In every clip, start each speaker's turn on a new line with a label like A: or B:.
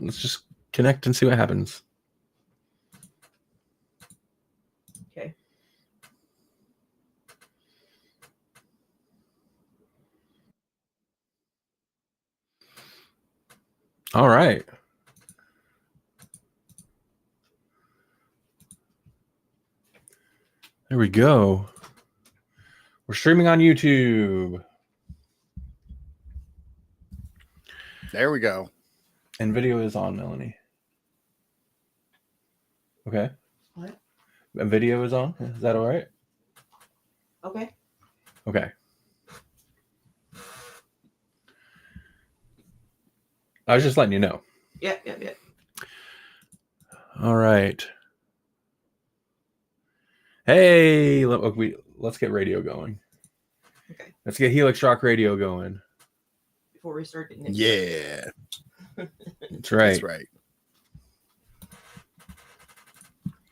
A: Let's just connect and see what happens.
B: Okay.
A: All right. There we go. We're streaming on YouTube.
C: There we go.
A: And video is on, Melanie. Okay.
B: What?
A: And video is on? Is that all right?
B: Okay.
A: Okay. I was just letting you know.
B: Yeah.
A: All right. Hey, let's get radio going.
B: Okay.
A: Let's get Helix Rock Radio going.
B: Before we start getting
C: Yeah.
A: That's right.
C: That's right.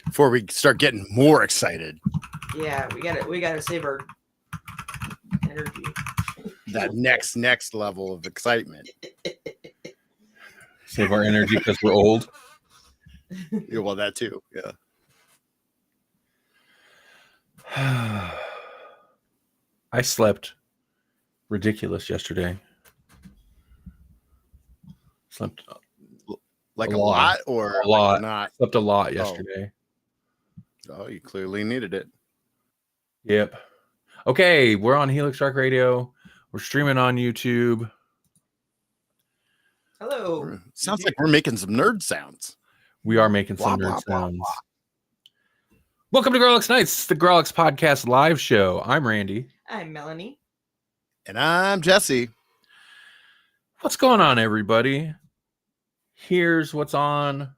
C: Before we start getting more excited.
B: Yeah, we gotta save our energy.
C: That next level of excitement.
A: Save our energy because we're old.
C: Yeah, well, that too. Yeah.
A: I slept ridiculous yesterday. Slept
C: Like a lot or
A: a lot.
C: Like not?
A: Slept a lot yesterday.
C: Oh, you clearly needed it.
A: Yep. Okay, we're on Helix Rock Radio. We're streaming on YouTube.
B: Hello.
C: Sounds like we're making some nerd sounds.
A: We are making some nerd sounds. Welcome to Grawlix Nights, the Grawlix Podcast live show. I'm Randy.
B: I'm Melanie.
C: And I'm Jesse.
A: What's going on, everybody? Here's what's on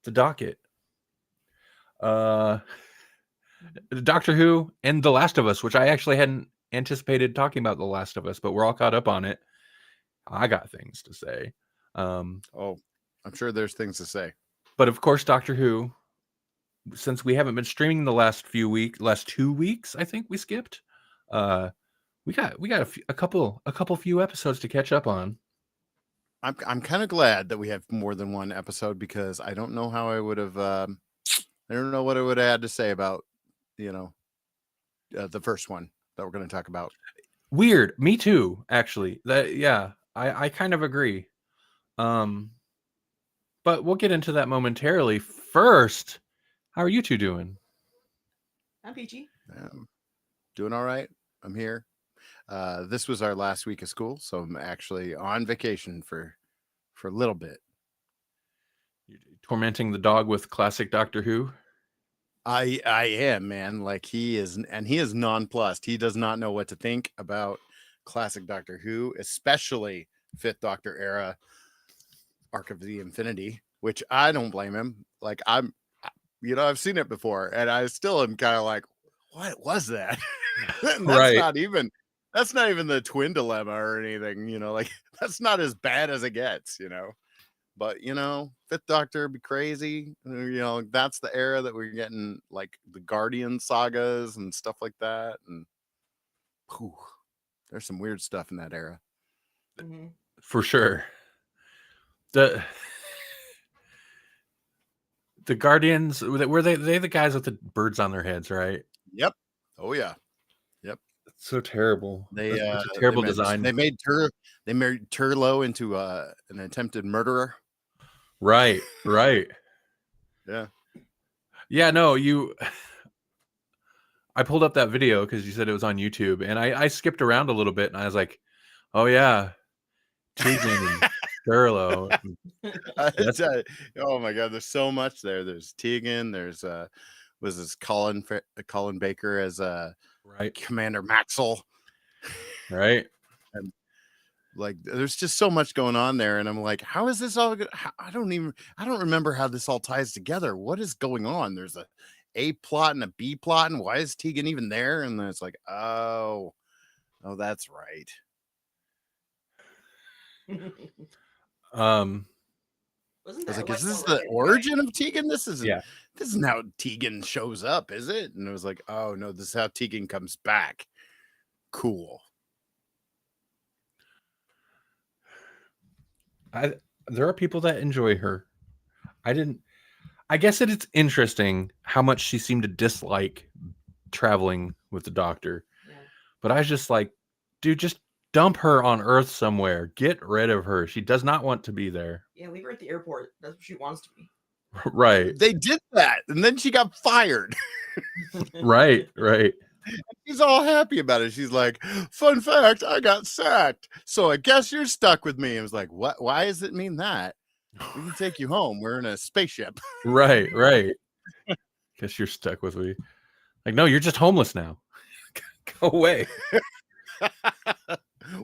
A: the docket. Doctor Who and The Last of Us, which I actually hadn't anticipated talking about The Last of Us, but we're all caught up on it. I got things to say.
C: I'm sure there's things to say.
A: But of course, Doctor Who, since we haven't been streaming the last 2 weeks, I think we skipped. We got a couple few episodes to catch up on.
C: I'm kind of glad that we have more than one episode because I don't know how I would have. I don't know what I would have had to say about, the first one that we're going to talk about.
A: Weird. Me too, actually. I kind of agree. But we'll get into that momentarily. First, how are you two doing?
B: I'm peachy.
C: Doing all right. I'm here. This was our last week of school, so I'm actually on vacation for a little bit.
A: You're tormenting the dog with classic Doctor Who?
C: I am, man. Like he is nonplussed. He does not know what to think about classic Doctor Who, especially Fifth Doctor era Arc of the Infinity, which I don't blame him. Like I've seen it before, and I still am kind of like, what was that? That's
A: right.
C: That's not even the twin dilemma or anything, like that's not as bad as it gets, but Fifth Doctor be crazy. That's the era that we're getting, like the Guardian sagas and stuff like that. And there's some weird stuff in that era.
B: Mm-hmm.
A: For sure. The Guardians, were they the guys with the birds on their heads, right?
C: Yep. Oh yeah. Yep.
A: It's so terrible.
C: It's
A: a terrible design.
C: They made Turlo into an attempted murderer.
A: Right.
C: Yeah.
A: Yeah, no, I pulled up that video because you said it was on YouTube, and I skipped around a little bit, and I was like, oh yeah, Tegan and Turlo.
C: Oh my god, there's so much there. There's Tegan, there's was this Colin Baker as
A: right,
C: Commander Maxwell,
A: right?
C: And like there's just so much going on there, and I'm like, how is this all I don't remember how this all ties together. What is going on? There's a plot and a B plot, and why is Tegan even there? And then it's like, oh that's right.
B: Wasn't
C: I was
B: that
C: like, is this the origin of Tegan? This isn't how Tegan shows up, is it? And it was like, oh no, this is how Tegan comes back. Cool.
A: there are people that enjoy her. I guess it's interesting how much she seemed to dislike traveling with the Doctor.
B: Yeah.
A: But I was just like, dude, just dump her on Earth somewhere. Get rid of her. She does not want to be there.
B: Yeah, leave her at the airport. That's what she wants to be.
A: Right.
C: They did that, and then she got fired.
A: Right.
C: She's all happy about it. She's like, fun fact, I got sacked. So I guess you're stuck with me. I was like, what? Why does it mean that? We can take you home. We're in a spaceship.
A: Right. Guess you're stuck with me. Like, no, you're just homeless now. Go away.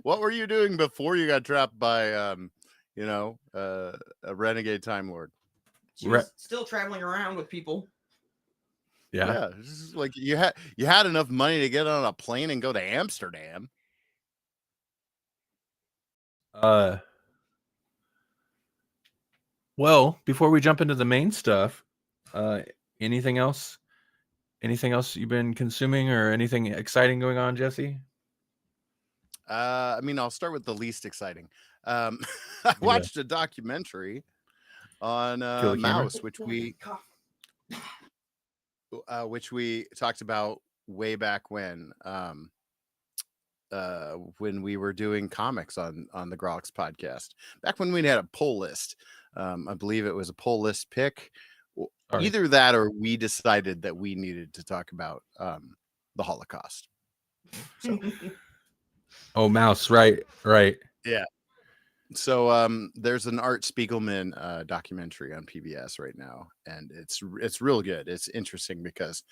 C: What were you doing before you got trapped by, a renegade Time Lord?
B: She was still traveling around with people.
A: Yeah.
C: This is like you had enough money to get on a plane and go to Amsterdam.
A: Well, before we jump into the main stuff, anything else? Anything else you've been consuming or anything exciting going on, Jesse?
C: I'll start with the least exciting. I watched a documentary on Mouse, which we talked about way back when we were doing comics on the Grawlix podcast, back when we had a poll list. I believe it was a poll list pick. Either that or we decided that we needed to talk about the Holocaust. So.
A: Oh, Mouse, right.
C: Yeah. So there's an Art Spiegelman documentary on PBS right now, and it's real good. It's interesting because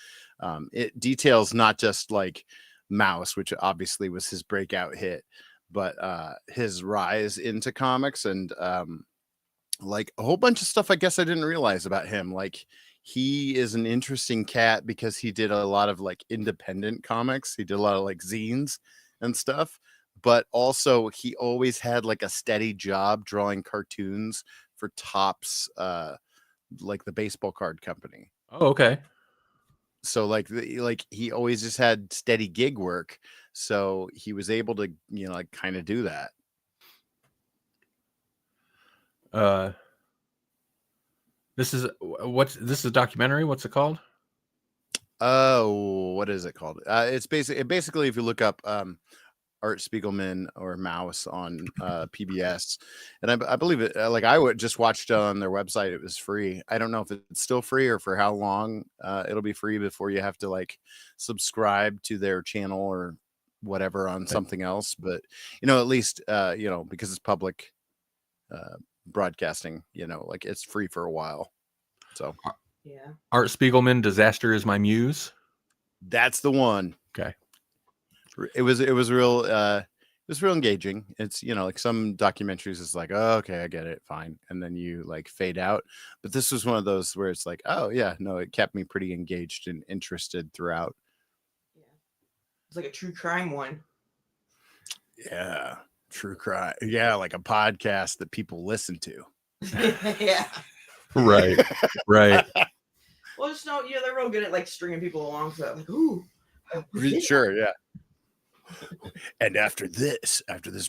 C: it details not just like Mouse, which obviously was his breakout hit, but his rise into comics and like a whole bunch of stuff I guess I didn't realize about him. Like he is an interesting cat because he did a lot of like independent comics. He did a lot of like zines and stuff, but also he always had like a steady job drawing cartoons for Topps, like the baseball card company.
A: Oh, okay.
C: So like he always just had steady gig work, so he was able to like kind of do that.
A: This is a documentary. What's it called?
C: Oh, what is it called? It's basically if you look up Art Spiegelman or Mouse on PBS, and I believe it. Like I would just watched it on their website. It was free. I don't know if it's still free or for how long it'll be free before you have to like subscribe to their channel or whatever on something else. But at least because it's public broadcasting, like it's free for a while. So
B: yeah,
A: Art Spiegelman, Disaster is My Muse.
C: That's the one.
A: Okay.
C: It was real engaging. It's like some documentaries is like, oh, okay, I get it, fine, and then you like fade out. But this was one of those where it's like, oh yeah, no, it kept me pretty engaged and interested throughout.
B: Yeah, it's like a true crime one.
C: Yeah, true crime. Yeah, like a podcast that people listen to.
B: Yeah.
A: Right.
B: Well, just know, they're real good at like stringing people along. So like, ooh.
C: Sure, yeah. And after this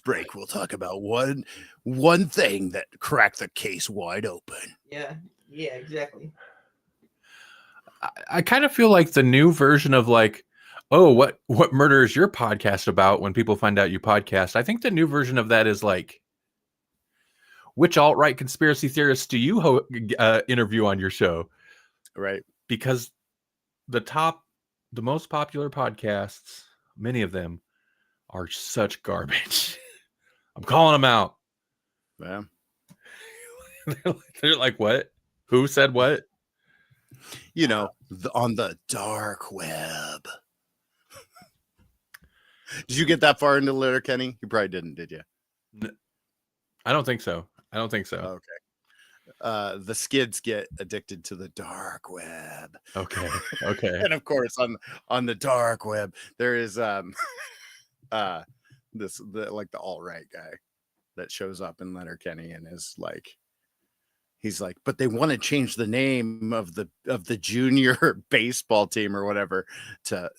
C: break, we'll talk about one thing that cracked the case wide open.
B: Yeah, exactly.
A: I kind of feel like the new version of like, oh, what murder is your podcast about? When people find out you podcast, I think the new version of that is like, which alt-right conspiracy theorists do you interview on your show?
C: Right.
A: Because the most popular podcasts, many of them are such garbage. I'm calling them out.
C: Yeah.
A: They're like, what? Who said what?
C: On the dark web. Did you get that far into Letterkenny? You probably didn't, did you?
A: I don't think so.
C: Okay. The skids get addicted to the dark web.
A: Okay.
C: And of course, on the dark web, there is the alt-right guy that shows up in Letterkenny and is like, he's like, but they want to change the name of the junior baseball team or whatever to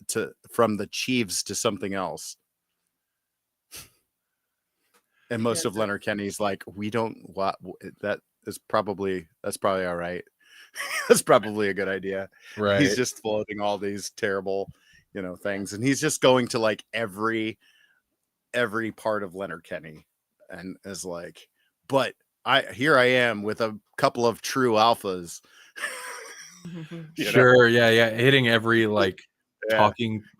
C: from the Chiefs to something else. And most
B: Yeah,
C: of Leonard Kenny's like, we don't what that's probably all right. That's probably a good idea.
A: Right.
C: He's just floating all these terrible, things, and he's just going to like every part of Leonard Kenny, and is like, but here I am with a couple of true alphas.
A: Sure. Yeah. Hitting every like
C: Yeah.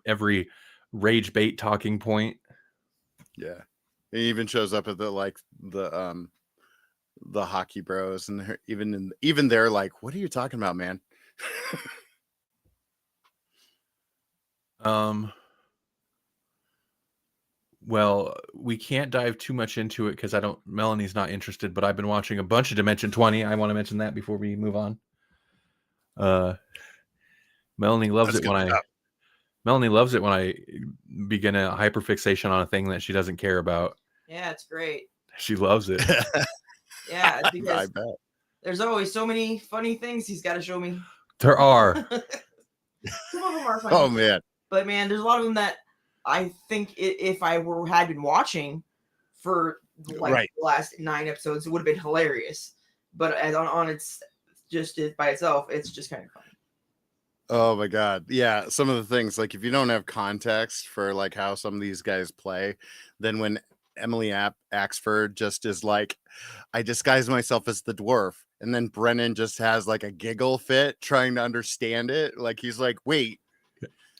A: every rage bait talking point.
C: Yeah. He even shows up at the hockey bros, and even they're like, what are you talking about, man?
A: Well, we can't dive too much into it because Melanie's not interested, but I've been watching a bunch of Dimension 20. I want to mention that before we move on. Melanie loves
C: That's
A: it when
C: stuff.
A: Melanie loves it when I begin a hyperfixation on a thing that she doesn't care about.
B: Yeah, it's great.
A: She loves it.
B: Yeah,
C: I
B: because
C: bet.
B: there's always so many funny things he's got to show me.
A: There are.
B: Some of them are funny.
C: Oh man.
B: But man, there's a lot of them that I think if I had been watching for like the last 9 episodes, it would have been hilarious. But as on its just by itself, it's just kind of funny.
C: Oh my god. Yeah, some of the things, like if you don't have context for like how some of these guys play, then when Emily Axford just is like, I disguise myself as the dwarf, and then Brennan just has like a giggle fit trying to understand it. Like he's like, wait,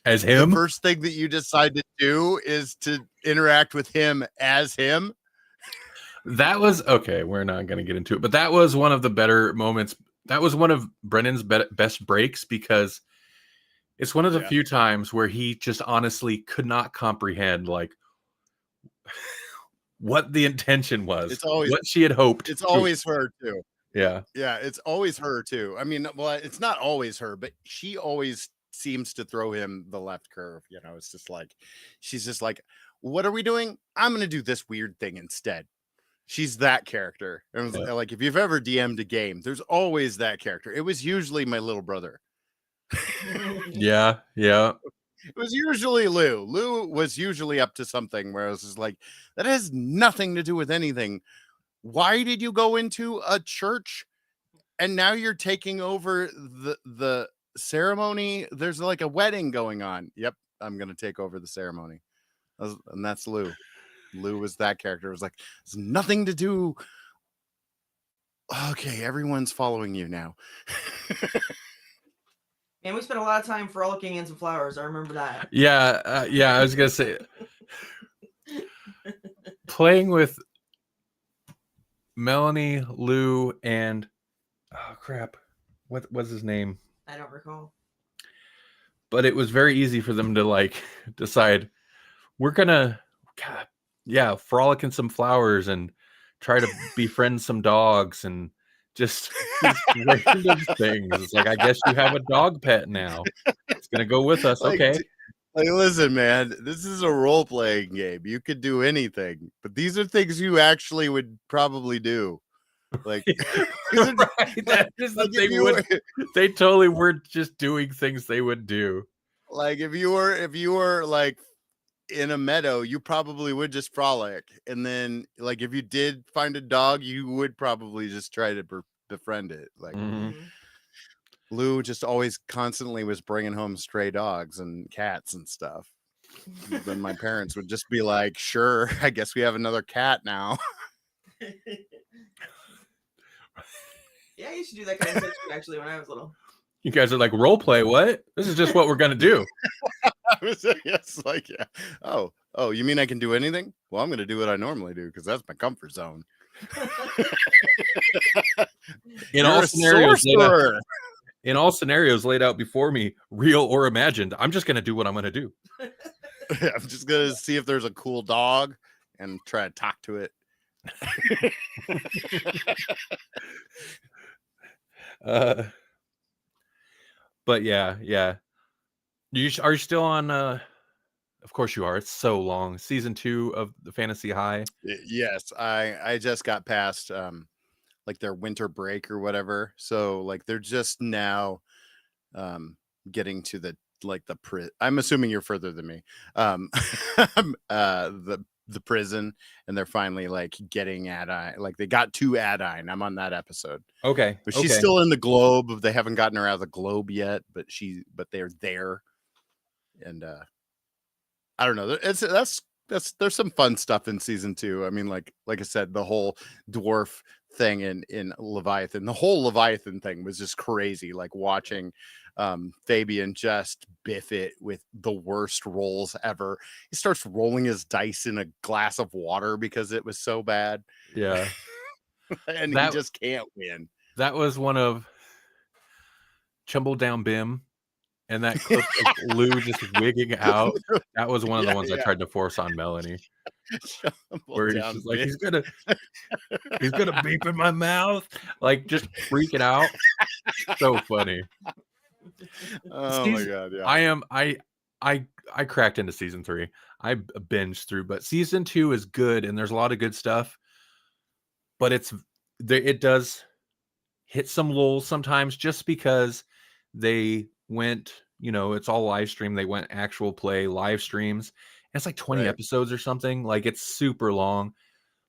A: as him?
C: The first thing that you decide to do is to interact with him as him.
A: That was okay. We're not going to get into it, but that was one of the better moments. That was one of Brennan's best breaks, because it's one of the few times where he just honestly could not comprehend like what the intention was.
C: It's always
A: what she had hoped.
C: It's always her too.
A: Yeah.
C: Yeah, it's always her too. I mean, well, it's not always her, but she always seems to throw him the left curve. It's just like, she's just like, what are we doing? I'm going to do this weird thing instead. She's that character. And like, if you've ever DM'd a game, there's always that character. It was usually my little brother.
A: Yeah.
C: It was usually Lou. Lou was usually up to something where I was just like, that has nothing to do with anything. Why did you go into a church and now you're taking over the ceremony? There's like a wedding going on. Yep, I'm going to take over the ceremony. And that's Lou. Lou was that character. It was like, it's nothing to do. Okay, everyone's following you now.
B: And we spent a lot of time frolicking in some flowers. I remember that.
A: Yeah. I was going to say, playing with Melanie, Lou, and oh crap, what was his name?
B: I don't recall.
A: But it was very easy for them to like decide, we're gonna frolic in some flowers and try to befriend some dogs and just random things. It's like, I guess you have a dog pet now. It's gonna go with us.
C: Like,
A: okay.
C: Like, listen, man, this is a role-playing game. You could do anything, but these are things you actually would probably do. Like,
A: right. That is the thing. They totally were just doing things they would do.
C: Like if you were like in a meadow, you probably would just frolic, and then like if you did find a dog, you would probably just try to befriend it. Like Lou just always constantly was bringing home stray dogs and cats and stuff. Then my parents would just be like, "Sure, I guess we have another cat now."
B: Yeah, I used to do that kind of stuff actually when I was little.
A: You guys are like, role play? What? This is just what we're gonna do.
C: It's like, yeah. Oh, you mean I can do anything? Well, I'm gonna do what I normally do because that's my comfort zone.
A: In all scenarios laid out before me, real or imagined, I'm just gonna do what I'm gonna do.
C: I'm just gonna see if there's a cool dog and try to talk to it.
A: But yeah. Are you still on? Of course you are. It's so long. Season 2 of the Fantasy High.
C: Yes, I just got past like their winter break or whatever. So like they're just now getting to the I'm assuming you're further than me. The the prison, and they're finally like getting Adine. Like they got to Adine. I'm on that episode.
A: Okay.
C: But she's still in the globe. They haven't gotten her out of the globe yet, but they're there. And I don't know. There's some fun stuff in season 2. I mean, like I said, the whole dwarf thing in Leviathan, the whole Leviathan thing was just crazy. Like watching Fabian just biff it with the worst rolls ever. He starts rolling his dice in a glass of water because it was so bad.
A: Yeah.
C: And he just can't win.
A: That was one of Chumble Down Bim, and that clip of Lou just wigging out. That was one of the ones I tried to force on Melanie. Where he's just like, he's gonna beep in my mouth, like just freaking out. So funny.
C: Oh my god, yeah.
A: I cracked into season 3. I binged through, but season 2 is good, and there's a lot of good stuff. But it does hit some lulls sometimes, just because they went, it's all live stream. They went actual play live streams. And it's like 20 episodes or something. Like it's super long.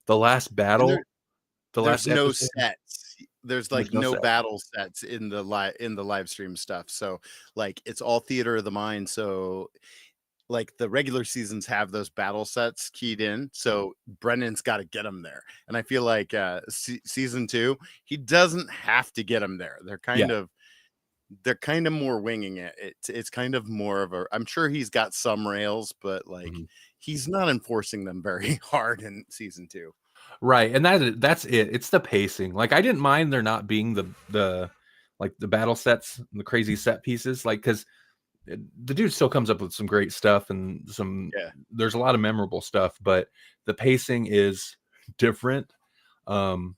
A: The last battle,
C: there's no sets. There's like no battle sets in the live stream stuff. So like it's all theater of the mind. So like the regular seasons have those battle sets keyed in. So Brennan's got to get them there. And I feel like season 2, he doesn't have to get them there. They're kind of more winging it. It's kind of more of I'm sure he's got some rails, but like he's not enforcing them very hard in season 2.
A: Right. And that's it. It's the pacing. Like I didn't mind there not being the battle sets, the crazy set pieces, like, because the dude still comes up with some great stuff and there's a lot of memorable stuff, but the pacing is different. But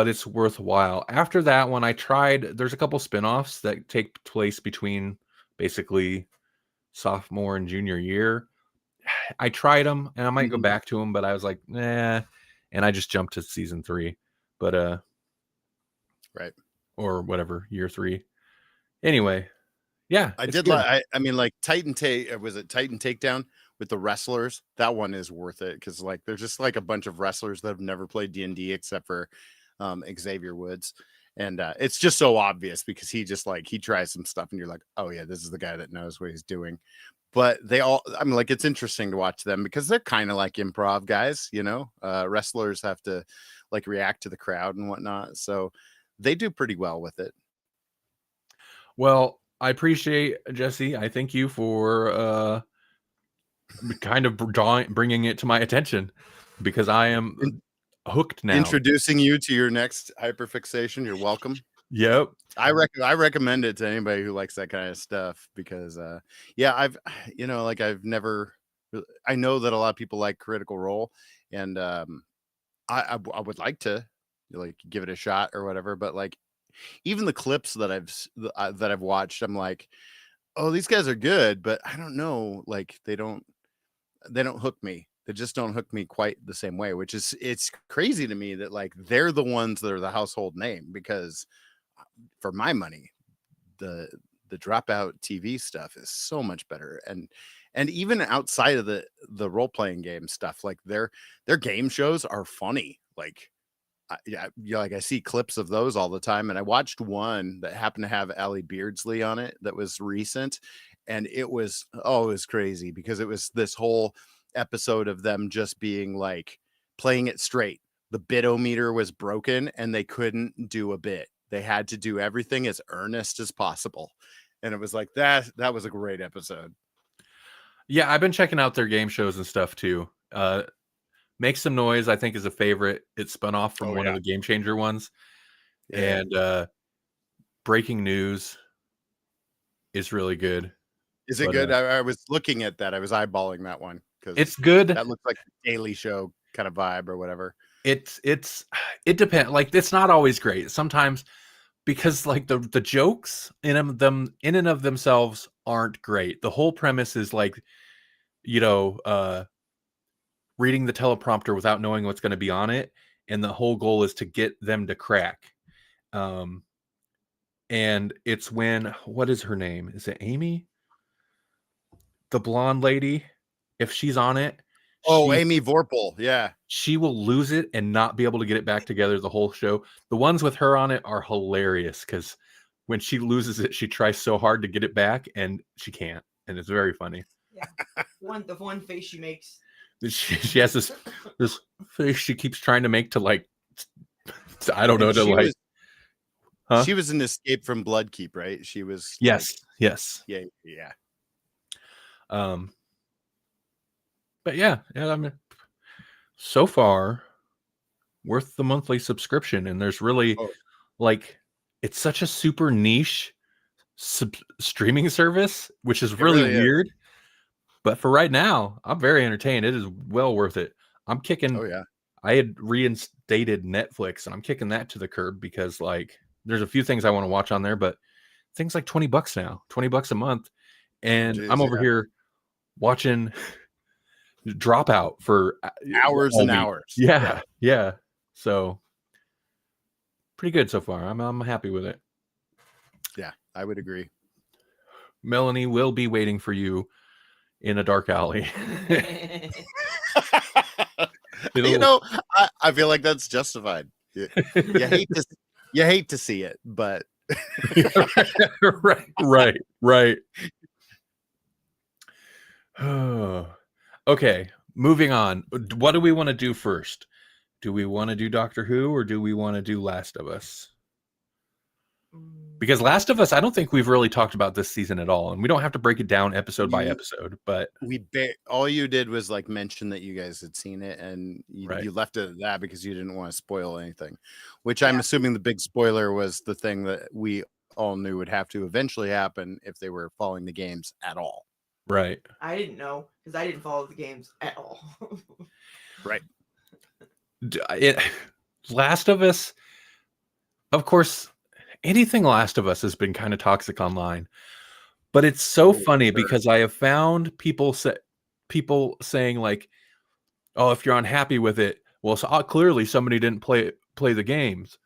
A: it's worthwhile. After that one, there's a couple spinoffs that take place between basically sophomore and junior year. I tried them, and I might go back to them, but I was like, nah, and I just jumped to season 3. But
C: right,
A: or whatever, year 3. Anyway, yeah,
C: I did like. I mean, like Titan Takedown with the wrestlers. That one is worth it because like there's just like a bunch of wrestlers that have never played D&D except for Xavier Woods, and it's just so obvious because he tries some stuff and you're like, oh yeah, this is the guy that knows what he's doing. But it's interesting to watch them because they're kind of like improv guys, wrestlers have to like react to the crowd and whatnot, so they do pretty well with it.
A: Well, I appreciate, Jesse. I thank you for kind of bringing it to my attention, because I am hooked now.
C: Introducing you to your next hyperfixation. You're welcome.
A: Yep.
C: I recommend it to anybody who likes that kind of stuff because I've never, I know that a lot of people like Critical Role, and I would like to like give it a shot or whatever, but like even the clips that I've watched, I'm like, oh, these guys are good, but I don't know, like they don't hook me. They just don't hook me quite the same way, which is, it's crazy to me that like they're the ones that are the household name, because for my money, the Dropout TV stuff is so much better. And even outside of the role-playing game stuff, like their game shows are funny. Like, like I see clips of those all the time. And I watched one that happened to have Allie Beardsley on it that was recent. And it was crazy because it was this whole episode of them just being like playing it straight. The bitometer was broken and they couldn't do a bit. They had to do everything as earnest as possible. And it was like that was a great episode.
A: Yeah, I've been checking out their game shows and stuff too. Make Some Noise, I think, is a favorite. It spun off from one of the Game Changer ones. Yeah. And Breaking News is really good.
C: Is it good? I was looking at that. I was eyeballing that one because
A: it's good.
C: That looks like a Daily Show kind of vibe or whatever.
A: It depends. Like, it's not always great. Sometimes, because like the jokes in and of themselves aren't great. The whole premise is like, reading the teleprompter without knowing what's going to be on it, and the whole goal is to get them to crack. And it's when, what is her name? Is it Amy? The blonde lady, if she's on it,
C: Amy Vorpal. Yeah.
A: She will lose it and not be able to get it back together the whole show. The ones with her on it are hilarious because when she loses it, she tries so hard to get it back and she can't. And it's very funny.
B: Yeah. The one face she makes.
A: She has this face she keeps trying to make to like, I don't know, to like.
C: She was an Escape from Bloodkeep, right? She was.
A: Yes.
C: Like,
A: yes.
C: Yeah.
A: But yeah, I mean, so far, worth the monthly subscription, and there's really like, it's such a super niche streaming service, which is really weird. But for right now, I'm very entertained. It is well worth it. I'm kicking.
C: Oh yeah.
A: I had reinstated Netflix, and I'm kicking that to the curb because like there's a few things I want to watch on there, but things like $20 now, $20 a month, and I'm over here watching Dropout for
C: hours and hours.
A: Yeah. So pretty good so far. I'm happy with it.
C: Yeah, I would agree.
A: Melanie will be waiting for you in a dark alley.
C: You know, I feel like that's justified. You hate to see it, but
A: right. Okay, moving on. What do we want to do first? Do we want to do Doctor Who or do we want to do Last of Us? Because Last of Us, I don't think we've really talked about this season at all, and we don't have to break it down episode by episode. But
C: all you did was like mention that you guys had seen it, and you left it at that because you didn't want to spoil anything. Which I'm assuming the big spoiler was the thing that we all knew would have to eventually happen if they were following the games at all.
A: Right.
B: I didn't know because I didn't follow the games at all.
C: Right.
A: Last of Us, of course. Anything Last of Us has been kind of toxic online, but it's so funny because I have found people saying like, "Oh, if you're unhappy with it, well, so clearly somebody didn't play the games."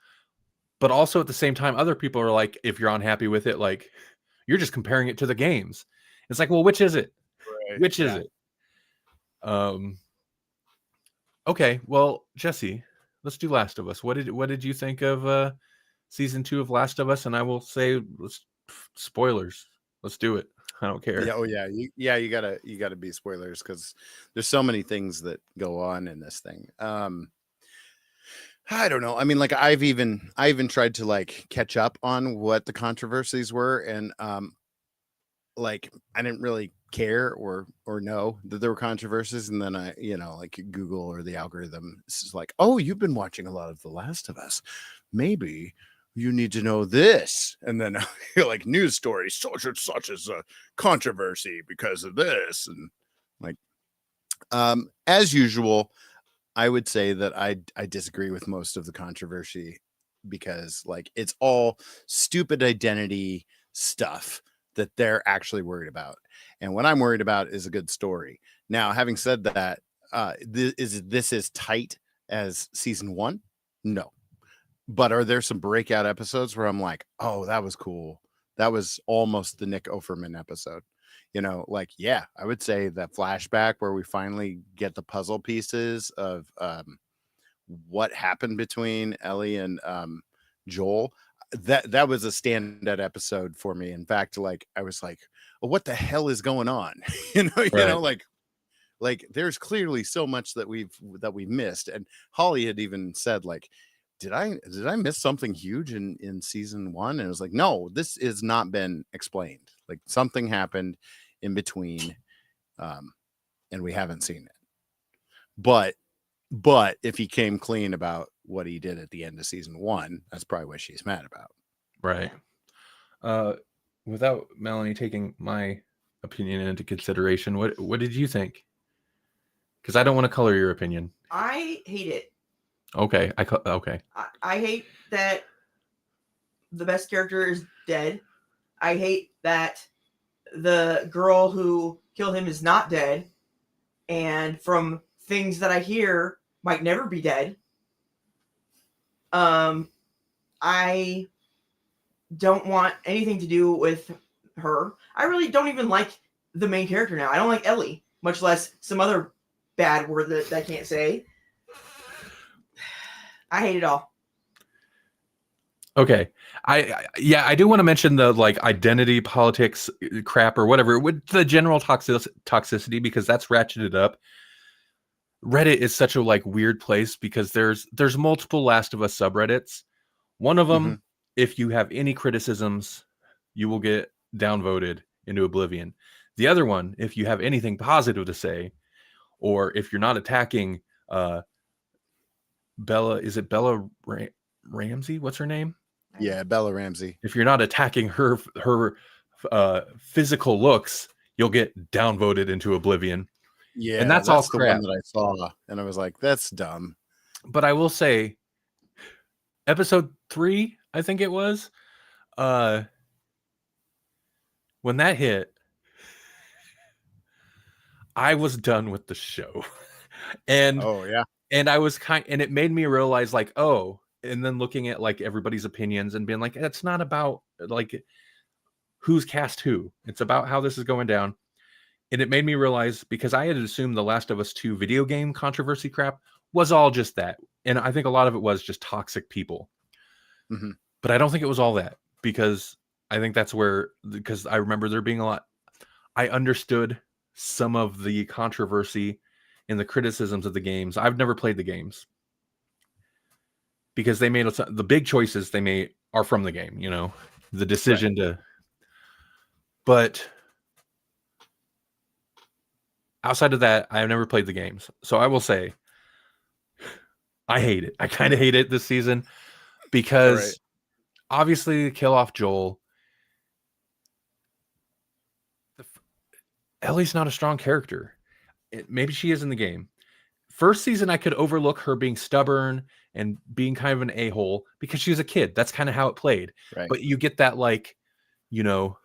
A: But also at the same time, other people are like, "If you're unhappy with it, like you're just comparing it to the games." It's like, well, which is it?
C: Right.
A: Which is it? Okay, well, Jesse, let's do Last of Us. What did you think of season 2 of Last of Us? And I will say, spoilers. Let's do it. I don't care.
C: Yeah. You gotta be spoilers because there's so many things that go on in this thing. I don't know. I mean, like I even tried to like catch up on what the controversies were, and like I didn't really care or know that there were controversies, and then I, like Google or the algorithm is like, oh, you've been watching a lot of The Last of Us, maybe you need to know this, and then you're like, news story such and such as a controversy because of this, and like as usual, I would say that I disagree with most of the controversy because like it's all stupid identity stuff that they're actually worried about, and what I'm worried about is a good story. Now, having said that, this is tight as season 1? No. But are there some breakout episodes where I'm like, oh, that was cool. That was almost the Nick Offerman episode. Like, yeah, I would say that flashback where we finally get the puzzle pieces of what happened between Ellie and Joel. That was a standout episode for me. In fact, like I was like, oh, what the hell is going on? Like there's clearly so much that we've missed. And Holly had even said like, did I miss something huge in season 1? And it was like, no, this has not been explained. Like something happened in between, and we haven't seen it. But if he came clean about what he did at the end of season 1, that's probably what she's mad about.
A: Right. Without Melanie taking my opinion into consideration, what did you think? Because I don't want to color your opinion.
B: I hate it.
A: Okay.
B: I hate that the best character is dead. I hate that the girl who killed him is not dead. And from things that I hear, might never be dead. I don't want anything to do with her. I really don't even like the main character now. I don't like Ellie, much less some other bad word that I can't say. I hate it all.
A: Okay. I do want to mention the like identity politics crap or whatever with the general toxicity, because that's ratcheted up. Reddit is such a like weird place because there's multiple Last of Us subreddits. One of them, if you have any criticisms, you will get downvoted into oblivion. The other one, if you have anything positive to say, or if you're not attacking Bella, is it Bella Ramsey? What's her name?
C: Yeah, Bella Ramsey.
A: If you're not attacking her physical looks, you'll get downvoted into oblivion.
C: Yeah,
A: and that's all
C: the
A: crap.
C: one that I saw, and I was like, "That's dumb."
A: But I will say, episode 3, I think it was, when that hit, I was done with the show, and and I was and it made me realize like, oh, and then looking at like everybody's opinions and being like, it's not about like who's cast who, it's about how this is going down. And it made me realize, because I had assumed the Last of Us 2 video game controversy crap was all just that. And I think a lot of it was just toxic people. But I don't think it was all that, because I think that's where, because I remember there being a lot. I understood some of the controversy and the criticisms of the games. I've never played the games, because they made the big choices they made are from the game, you know, the decision to. But outside of that, I have never played the games. So I will say, I hate it. I kind of hate it this season, because obviously kill off Joel. Ellie's not a strong character. Maybe she is in the game. First season, I could overlook her being stubborn and being kind of an a-hole because she was a kid. That's kind of how it played.
C: Right.
A: But you get that, like, you know,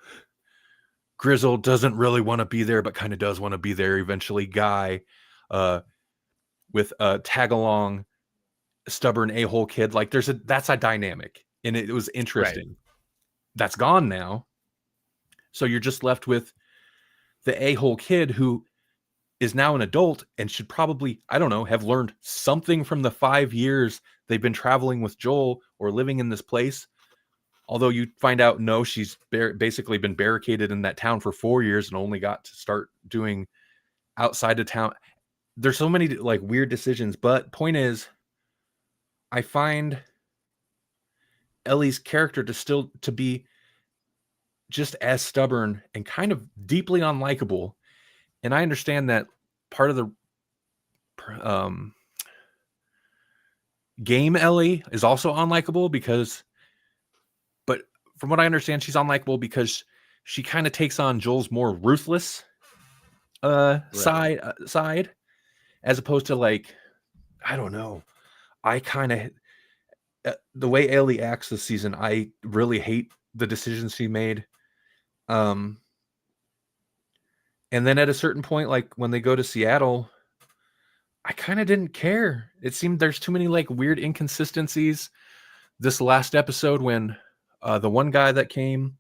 A: Grizzle doesn't really want to be there, but kind of does want to be there eventually guy with a tag-along stubborn a-hole kid. Like, that's a dynamic, and it was interesting. Right. That's gone now. So you're just left with the a-hole kid who is now an adult and should probably, I don't know, have learned something from the 5 years they've been traveling with Joel or living in this place. Although you find out, no, she's basically been barricaded in that town for 4 years and only got to start doing outside of town. There's so many like weird decisions, but point is, I find Ellie's character to be just as stubborn and kind of deeply unlikable. And I understand that part of the game Ellie is also unlikable but from what I understand, she's unlikable because she kind of takes on Joel's more ruthless side, as opposed to, like, I don't know. I kind of, the way Ellie acts this season, I really hate the decisions she made. And then at a certain point, like when they go to Seattle, I kind of didn't care. It seemed there's too many like weird inconsistencies. This last episode, when the one guy that came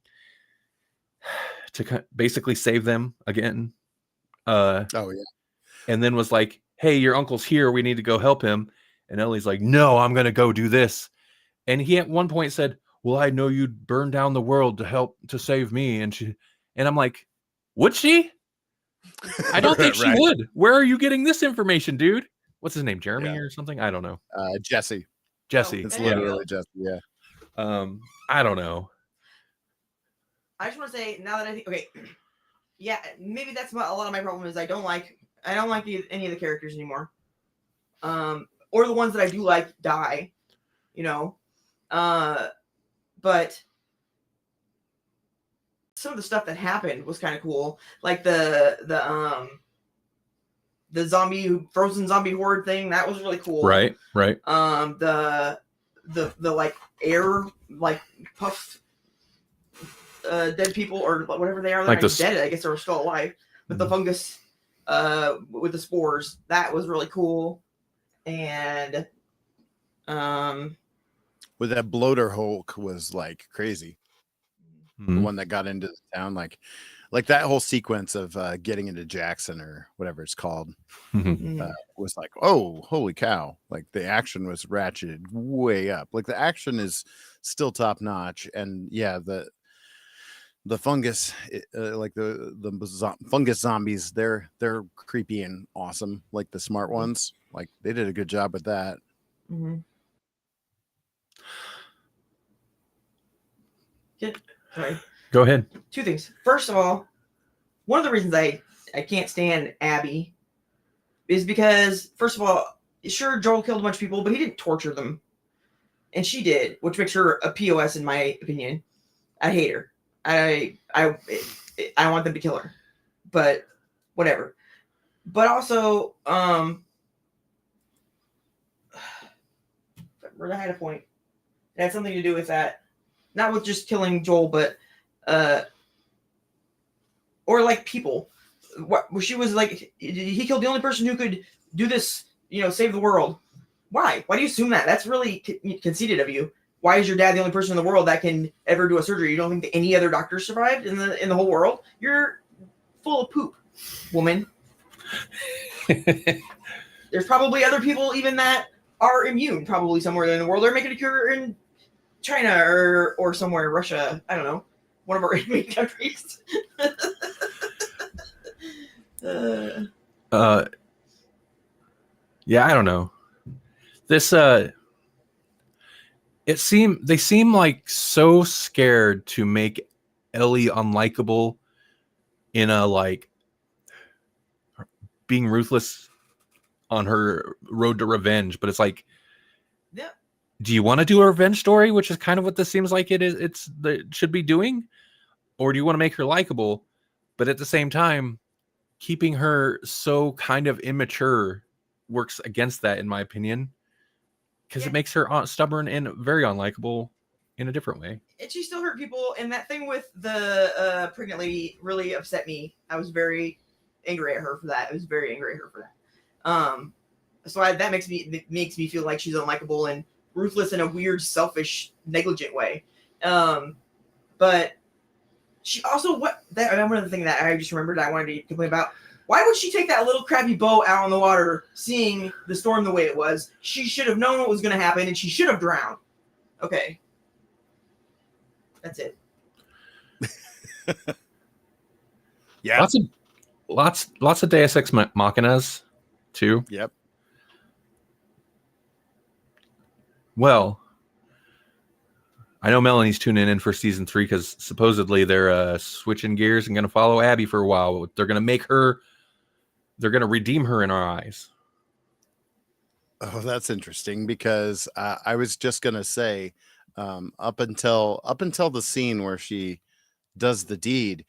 A: to basically save them again, and then was like, "Hey, your uncle's here. We need to go help him." And Ellie's like, "No, I'm gonna go do this." And he at one point said, "Well, I know you'd burn down the world to save me." And I'm like, "Would she?" I don't think she would. Where are you getting this information, dude? What's his name? Jeremy or something? I don't know.
C: Jesse.
A: It's
C: literally Jesse. Yeah.
A: I don't know.
B: I just want to say, now that I think, okay, yeah, maybe that's what a lot of my problem is. I don't like any of the characters anymore. Or the ones that I do like die, you know. But some of the stuff that happened was kind of cool, like the frozen zombie horde thing. That was really cool.
A: Right.
B: The like air like puff dead people or whatever they are. They're like dead. I guess they were still alive. But the fungus with the spores, that was really cool. And
C: with that bloater Hulk was like crazy.
A: Mm-hmm.
C: The one that got into the town, like like that whole sequence of getting into Jackson or whatever it's called was like, oh, holy cow. Like the action was ratcheted way up. Like the action is still top notch. And yeah, the fungus, like the fungus zombies, they're creepy and awesome. Like the smart ones, like they did a good job with that.
B: Sorry.
A: Go ahead.
B: Two things. First of all, one of the reasons I can't stand Abby is because, first of all, sure, Joel killed a bunch of people, but he didn't torture them. And she did, which makes her a POS in my opinion. I hate her. I want them to kill her. But whatever. But also, I had a point. It had something to do with that. Not with just killing Joel, but or like people. What she was like, he killed the only person who could do this, save the world. Why? Why do you assume that? That's really conceited of you. Why is your dad the only person in the world that can ever do a surgery? You don't think that any other doctor survived in the whole world? You're full of poop, woman. There's probably other people even that are immune, probably somewhere in the world. They're making a cure in China or somewhere, Russia. I don't know. One of our enemy countries.
A: Yeah, I don't know. This they seem like so scared to make Ellie unlikable in a like being ruthless on her road to revenge, but it's like,
B: yeah.
A: Do you want to do a revenge story, which is kind of what this seems like it should be doing, or do you want to make her likable, but at the same time keeping her so kind of immature works against that, in my opinion, because it makes her stubborn and very unlikable in a different way.
B: And she still hurt people, and that thing with the pregnant lady really upset me. I was very angry at her for that. So that makes me feel like she's unlikable and ruthless in a weird, selfish, negligent way. But she also another thing that I just remembered I wanted to complain about. Why would she take that little crappy boat out on the water, seeing the storm the way it was? She should have known what was going to happen, and she should have drowned. Okay, that's it.
C: Yeah,
A: lots of Deus Ex Machinas too.
C: Yep.
A: Well, I know Melanie's tuning in for season 3 because supposedly they're switching gears and going to follow Abby for a while. They're going to redeem her in our eyes.
C: Oh, that's interesting because I was just going to say, up until the scene where she does the deed,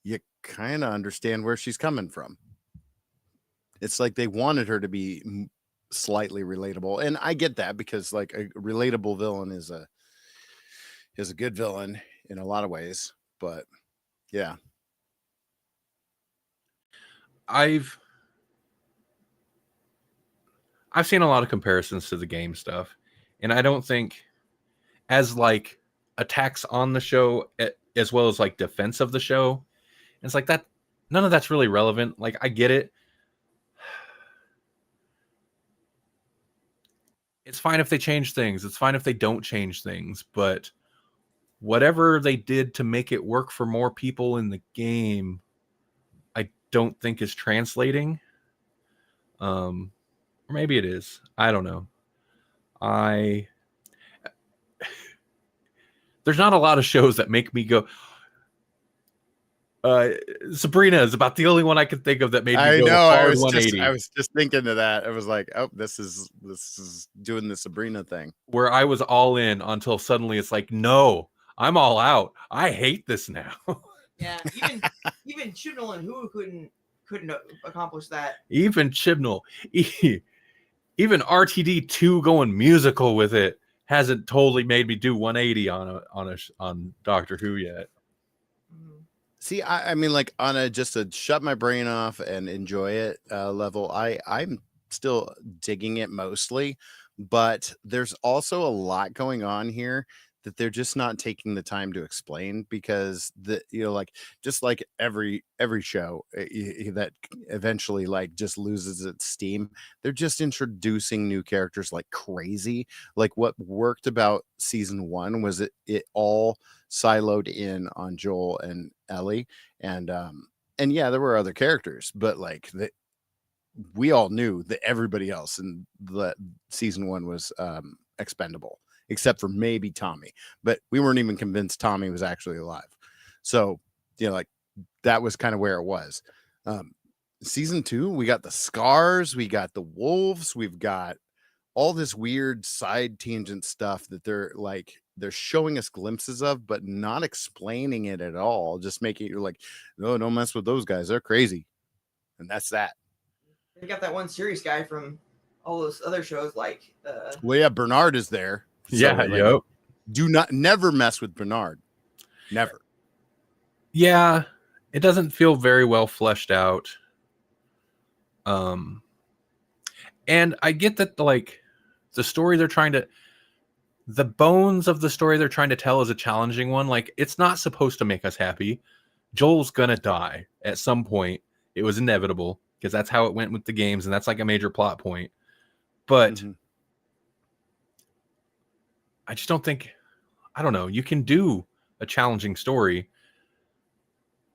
C: you kind of understand where she's coming from. It's like they wanted her to be slightly relatable, and I get that because like a relatable villain is a good villain in a lot of ways. But yeah,
A: I've seen a lot of comparisons to the game stuff, and I don't think as like attacks on the show as well as like defense of the show, it's like that none of that's really relevant. Like I get it. It's fine if they change things. It's fine if they don't change things, but whatever they did to make it work for more people in the game, I don't think is translating. Or maybe it is. I don't know. There's not a lot of shows that make me go. Sabrina is about the only one I could think of that made me go hard 180.
C: I was just thinking of that. I was like, oh, this is doing the Sabrina thing.
A: Where I was all in until suddenly it's like, no, I'm all out. I hate this now.
B: Yeah, even Chibnall and Who couldn't accomplish that.
A: Even Chibnall, even RTD2 going musical with it hasn't totally made me do 180 on Doctor Who yet.
C: See, I mean, like on a just a shut my brain off and enjoy it level, I'm still digging it mostly, but there's also a lot going on here that they're just not taking the time to explain, because like just like every show that eventually like just loses its steam, they're just introducing new characters like crazy. Like what worked about season 1 was it all siloed in on Joel and Ellie, and yeah, there were other characters, but like we all knew that everybody else in the season 1 was expendable, except for maybe Tommy, but we weren't even convinced Tommy was actually alive. So, like that was kind of where it was. Season 2, we got the scars, we got the wolves, we've got all this weird side tangent stuff that they're showing us glimpses of, but not explaining it at all. Just making it like, no, don't mess with those guys. They're crazy. And that's that.
B: They got that one serious guy from all those other shows, like
C: well, yeah, Bernard is there.
A: So, yeah, like,
C: never mess with Bernard. Never.
A: Yeah, it doesn't feel very well fleshed out. And I get that like the story the bones of the story they're trying to tell is a challenging one. Like, it's not supposed to make us happy. Joel's gonna die at some point. It was inevitable, because that's how it went with the games, and that's like a major plot point. But I just don't think, I don't know, you can do a challenging story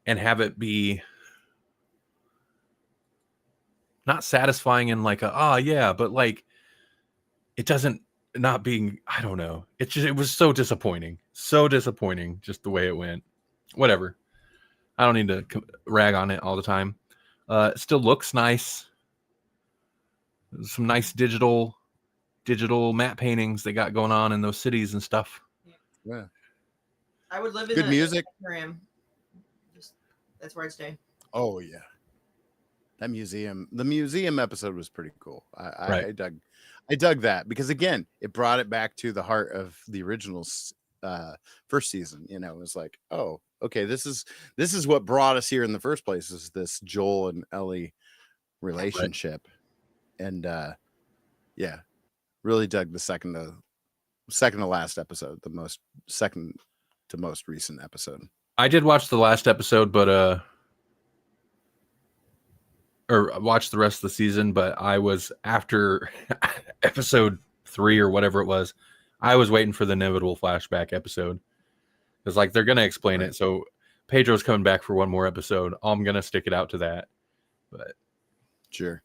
A: and have it be not satisfying in like but like it doesn't, not being, I don't know. It was so disappointing. So disappointing just the way it went. Whatever. I don't need to rag on it all the time. It still looks nice. Some nice digital matte paintings they got going on in those cities and stuff.
C: Yeah.
B: I would live in
C: good music.
B: That's where I'd stay.
C: Oh yeah. The museum episode was pretty cool. I dug that, because again, it brought it back to the heart of the original first season. It was like, oh, okay, this is what brought us here in the first place, is this Joel and Ellie relationship. Right. And yeah, really dug the second to last episode, the second to most recent episode.
A: I did watch the last episode, but or watched the rest of the season, but I was after episode 3 or whatever it was. I was waiting for the inevitable flashback episode. It's like they're gonna explain it. So Pedro's coming back for one more episode. I'm gonna stick it out to that. But
C: sure.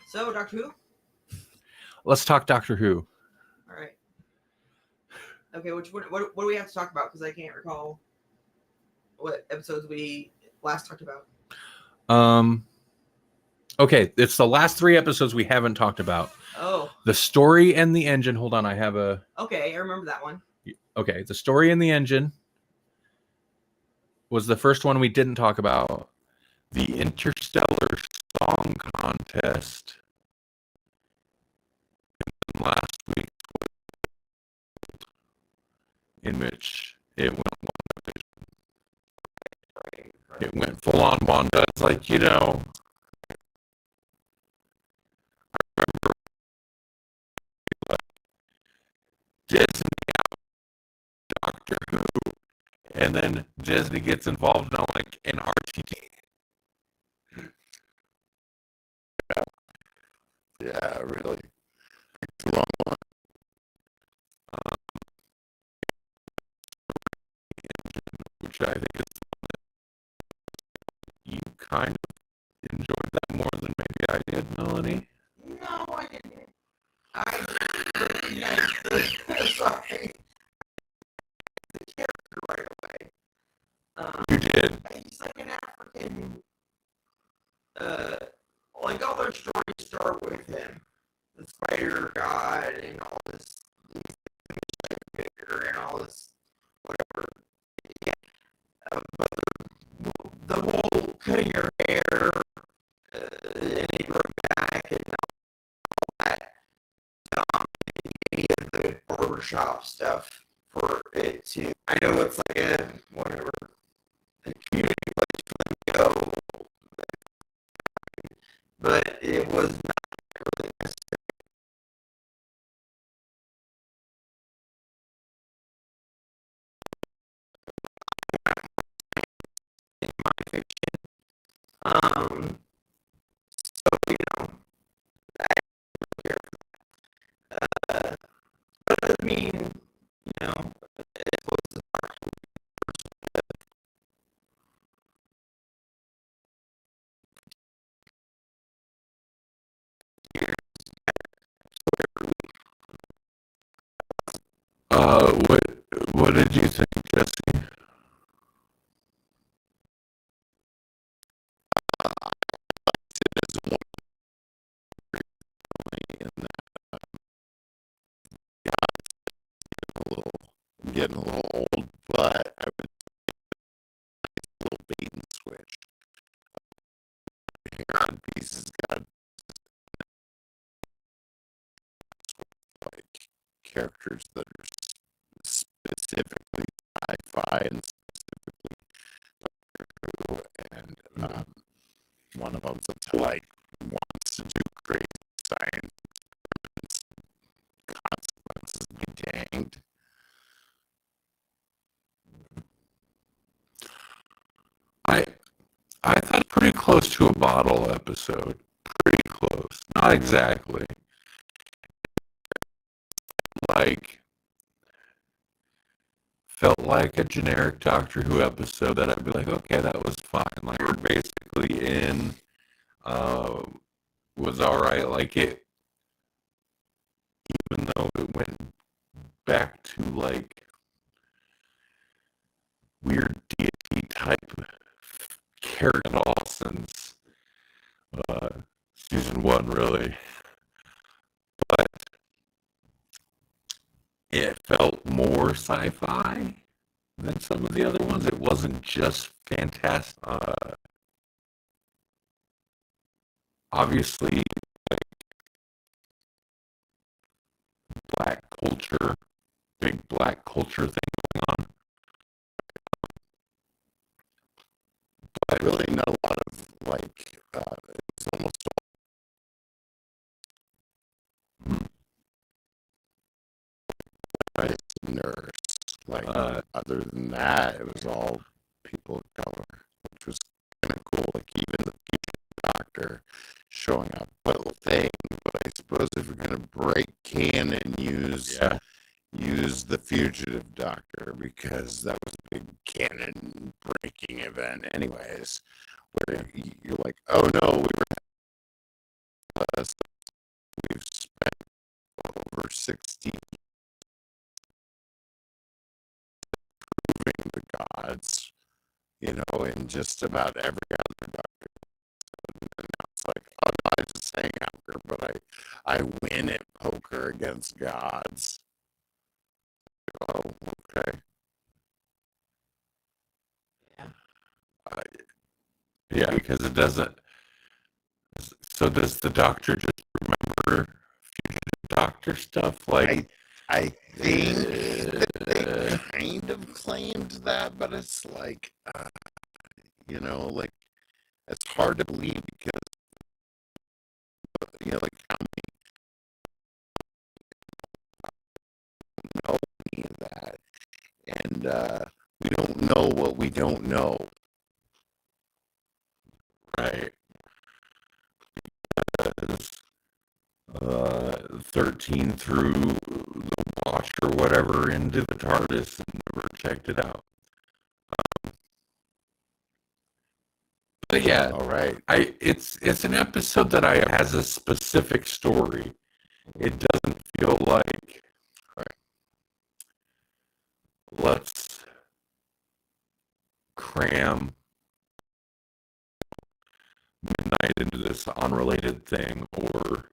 B: So Doctor Who?
A: Let's talk Doctor Who.
B: All right. Okay, what do we have to talk about? Because I can't recall what episodes we last talked about.
A: Okay, it's the last 3 episodes we haven't talked about.
B: Oh.
A: The story and the engine. Hold on, I have a...
B: Okay, I remember that one.
A: Okay, the story and the engine was the first one we didn't talk about. The Interstellar Song Contest last week, in which it went It went full on Wanda. It's like, I remember Disney Doctor Who, and then Disney gets involved now, like in RTD. Yeah, really. It's the wrong one. Which I think is you kind of enjoyed that more than maybe I did, Melanie.
B: No, I didn't. Sorry. The character right away.
A: You did.
B: He's like an African. Like all their stories start with him, the spider god, and all this, and all this, whatever. Yeah. But the whole cutting your hair, and he broke back, and all that. Any of the barbershop stuff for it to. I know it's like a whatever, a community place for them to go, but it was not really necessary. semi-fiction. So, you know, I don't care for that. But it doesn't mean, you know, it was the
A: what did you think, Jesse?
C: It is one in that getting a little old, but I would a little bait and switch. Hair on pieces got like characters that are specifically sci-fi and specifically Doctor Who, and one of them's like wants to do crazy science experiments, consequences be danged.
A: I thought pretty close to a bottle episode. Pretty close. Not exactly. Like, felt like a generic Doctor Who episode that I'd be like, okay, that was fine. Like, we're basically in, was alright. Like, it, even though it went back to, like, weird deity type character at all since season 1, really. But it felt more sci-fi than some of the other ones. It wasn't just fantastic. Obviously, like, black culture, big black culture thing going on. But
C: really not a lot of like it's almost all nurse. Like other than that, it was all people of color, which was kind of cool. Like even the future doctor showing up. But I suppose if we're gonna break canon, use the fugitive doctor, because that was a big canon breaking event, anyways. Where you're like, oh no, we've spent over 60 proving the gods, you know, in just about every other doctor. And now it's like, oh no, I just hang out here, but I win at poker against gods. Oh, okay.
A: Yeah, because it doesn't. So does the doctor just remember fugitive doctor stuff? Like,
C: I think that they kind of claimed that, but it's like, you know, like it's hard to believe because, you know, like how many know any of that, and we don't know what we don't know.
A: right? 13 through the watch or whatever into the TARDIS and never checked it out. But yeah,
C: all right.
A: It's an episode that has a specific story. It doesn't feel like let's cram Midnight into this unrelated thing, or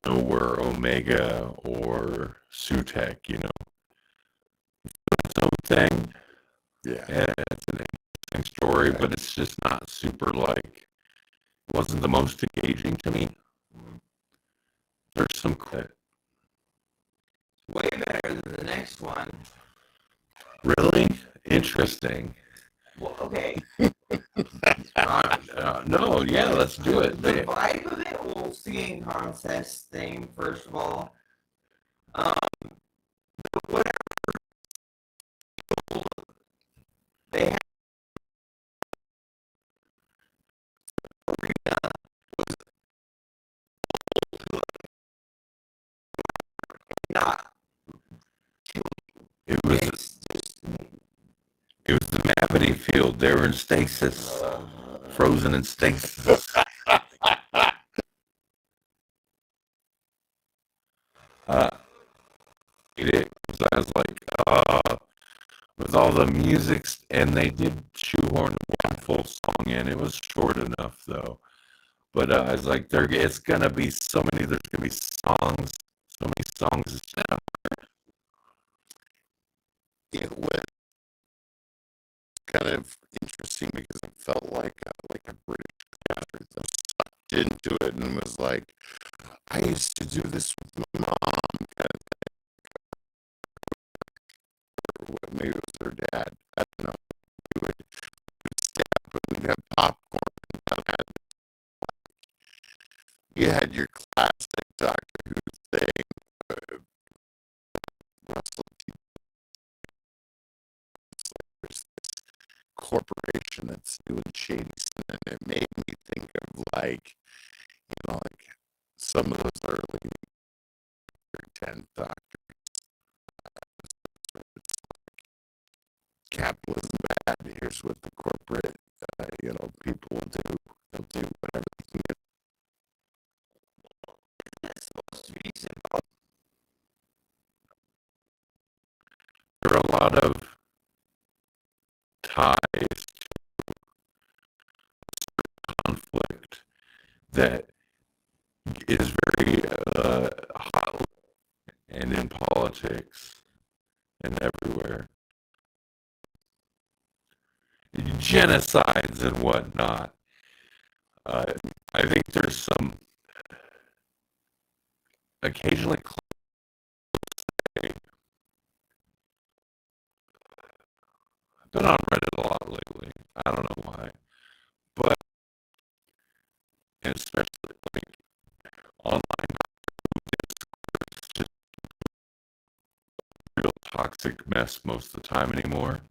A: Nowhere Omega or Sutek, you know. It's its own thing.
C: Yeah.
A: And it's an interesting story, but it's just not super, like, it wasn't the most engaging to me. There's some
B: way better than the next one.
A: Really interesting.
B: Well, okay.
A: No, yeah, let's do it.
B: The vibe of it, well, singing contest thing, first of all. Whatever. They have not.
D: It was the Mavity field. They were in stasis, frozen in stasis. I was like, with all the music, and they did shoehorn one full song in. It was short enough though. But I was like, it's gonna be so many. There's gonna be so many songs. It was kind of interesting because it felt like a British actor that sucked into it and was like, I used to do this with my mom, kind of thing. Or maybe it was her dad. I don't know. We'd stand up and we'd have popcorn. You had your classic Doctor Who thing. Russell T. There's this corporation that's doing shady stuff, and it made me think of like some of those early 10th Doctors. Capitalism bad. Here's what the corporate, people will do. They'll do whatever they can get. It's supposed to be simple. There are a lot of ties to conflict that is very hot and in politics and everywhere. Genocides and whatnot. I think there's some occasionally I've been on Reddit a lot lately. I don't know why. But and especially like online discourse, just a real toxic mess most of the time anymore.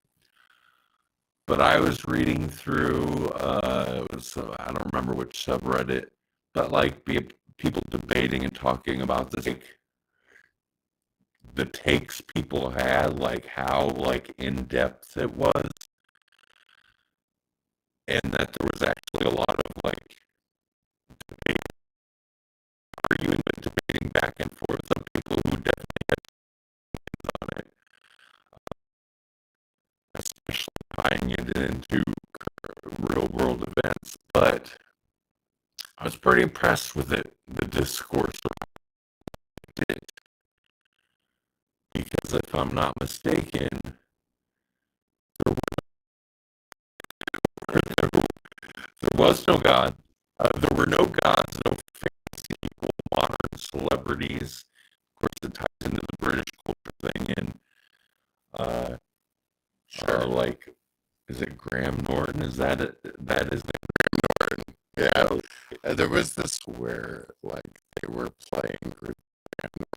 D: But I was reading through, I don't remember which subreddit, but like people debating and talking about this, like the takes people had, like how like in depth it was, and that there was actually a lot of like arguing and debating back and forth. Some people who definitely had on it, especially tying it into real world events. But I was pretty impressed with it, the discourse around it, because if I'm not mistaken, there was no God. There were no gods, no fantasy people, modern celebrities. Of course, it ties into the British culture thing. And like, is it Graham Norton? Is that it? That is Graham Norton. Yeah. There was this where like they were playing Graham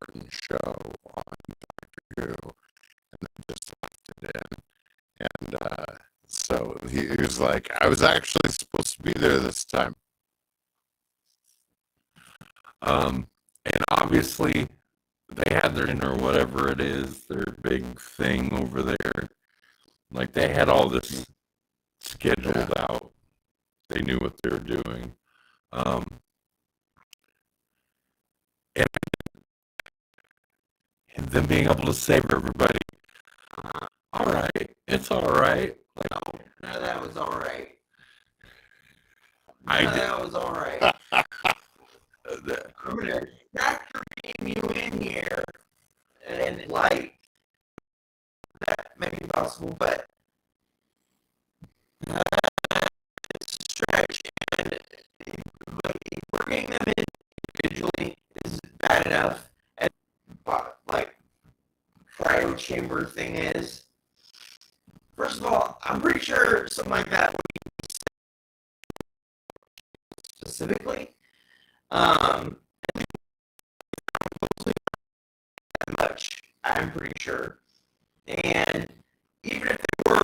D: Norton show on Doctor Who, and they just left it in. And so he was like, I was actually supposed to be there this time. And obviously they had their or whatever it is, their big thing over there. Like they had all this scheduled out. They knew what they were doing. And them being able to save everybody. All right, it's all right. Like,
B: No, that was all right.
D: That
B: was all right. I'm gonna factor you in here, and like that may be possible, but it's a stretch, and bringing them in individually is bad enough. And like cryo chamber thing is, first of all, I'm pretty sure something like that would be specifically. Much, I'm pretty sure. And even if they were,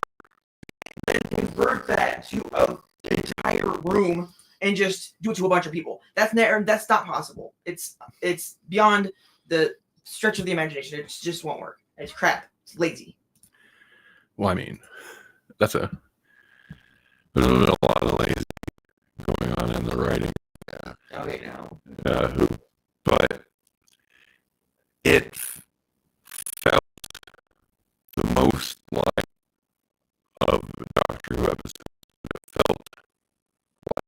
B: then convert that to an entire room and just do it to a bunch of people. That's not possible. It's beyond the stretch of the imagination. It just won't work. It's crap. It's lazy.
A: Well, I mean, there's a
D: lot of lazy going on in the writing.
B: Okay, now.
D: But it felt the most like of the Doctor Who episode. It felt like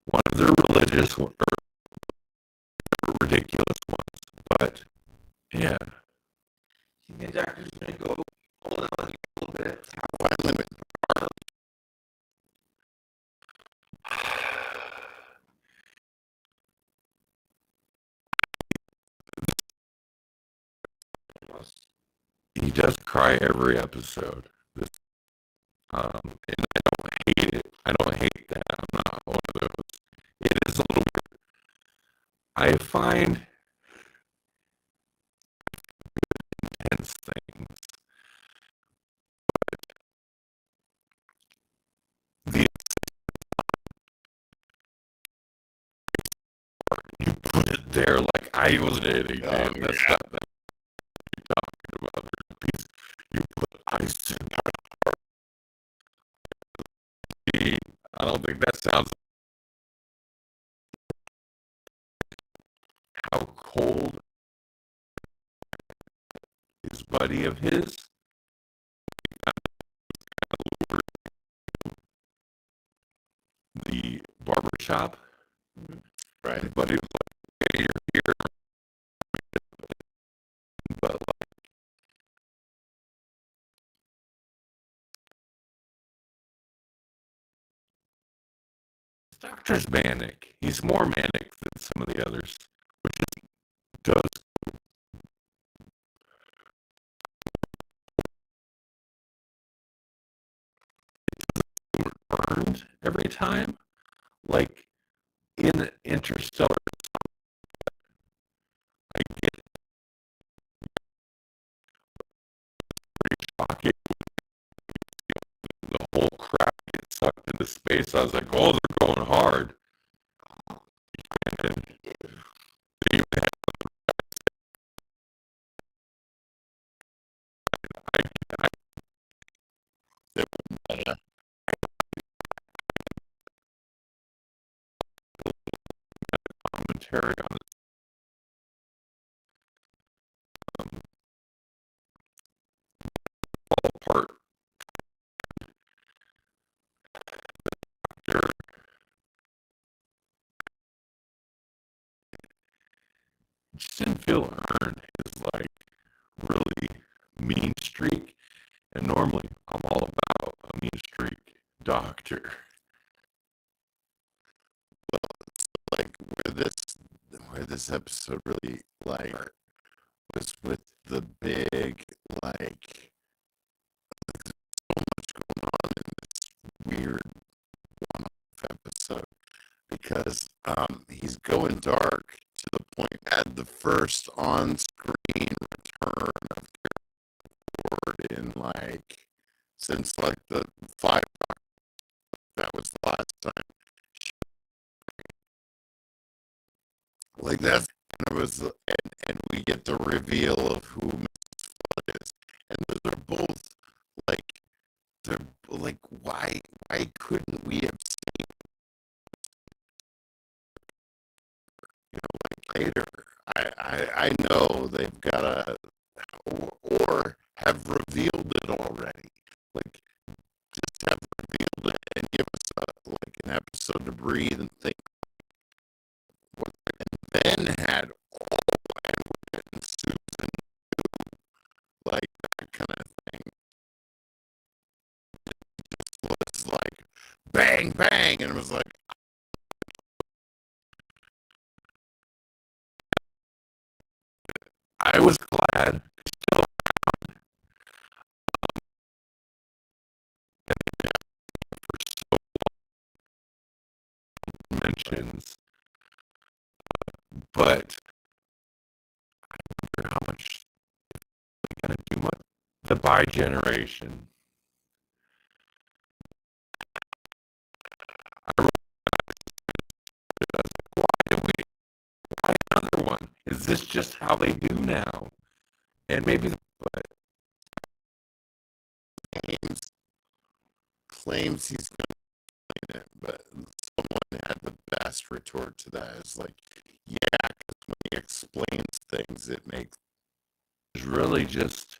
D: one of the religious or ridiculous ones. But yeah.
B: The Doctor's gonna go hold on a little bit.
C: How I limit.
D: He does cry every episode. And I don't hate it. I don't hate that. I'm not one of those. It is a little weird. I find intense things. But you put it there like I was editing. That's not that you're talking about. There's a piece you put ice in my heart. I don't think that sounds how cold his buddy of his. The barbershop.
C: Right.
D: His buddy was like, hey, you're here. But like, Doctor's manic. He's more manic than some of the others, which does earned every time. Like in Interstellar, I get pretty shocking. The whole crap gets sucked into space. I was like, oh, they're going hard. And then they even had commentary on it. All part. Doctor just didn't feel earned his like really mean streak. And normally I'm all about a mean streak doctor.
C: Like where this episode really like was with the big like so much going on in this weird one-off episode because he's going dark to the point at the first on-screen return of Ford in like since like the 5 that was the last time like that's and it was and we get the reveal of who Mrs. Flood is and those are both like they're like why couldn't we have seen like later I know they've gotta or have revealed it already like just have revealed it and give us like an episode to breathe and think and then had all Edward and Susan do like that kind of thing. It just was like bang bang and it was like
D: I was glad still for so mentions, but I wonder how much they're gonna do much the bi generation. I wrote it as like, why one. Is this just how they do now? And maybe
C: claims he's going to play it, but someone had the best retort to that. It's like, yeah, because when he explains things, it makes
D: it's really just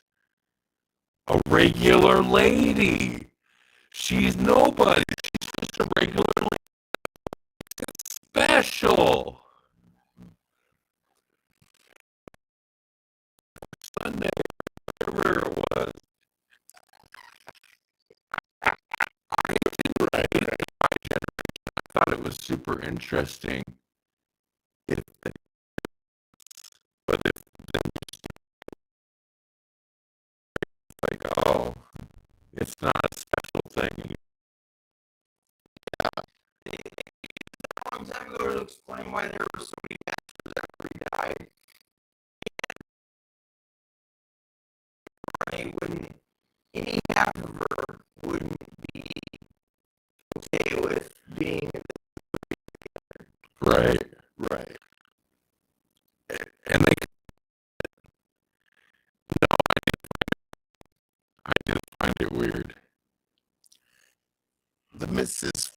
D: a regular lady. She's nobody. She's just a regular lady. It's special. Sunday, whatever it was. I thought it was super interesting. But if like, oh, it's not a special thing.
B: A long time ago to explain why there were so many masters after he died. Right, wouldn't any half of her wouldn't be okay with being
D: Right.
C: right.
D: And they no, I did find it weird.
C: The Mrs.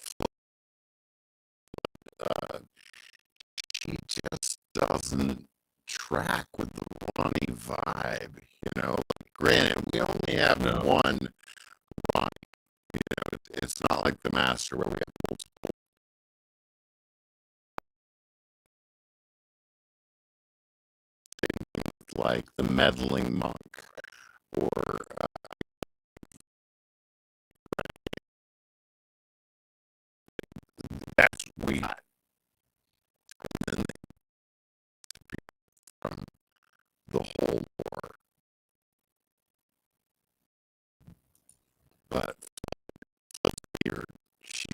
C: She just doesn't track with the Ronnie vibe, you know. Like, granted, we only have one Ronnie. You know, it's not like the Master where we have multiple. Like the meddling monk, or that's we got. And then from the whole war. But weird. She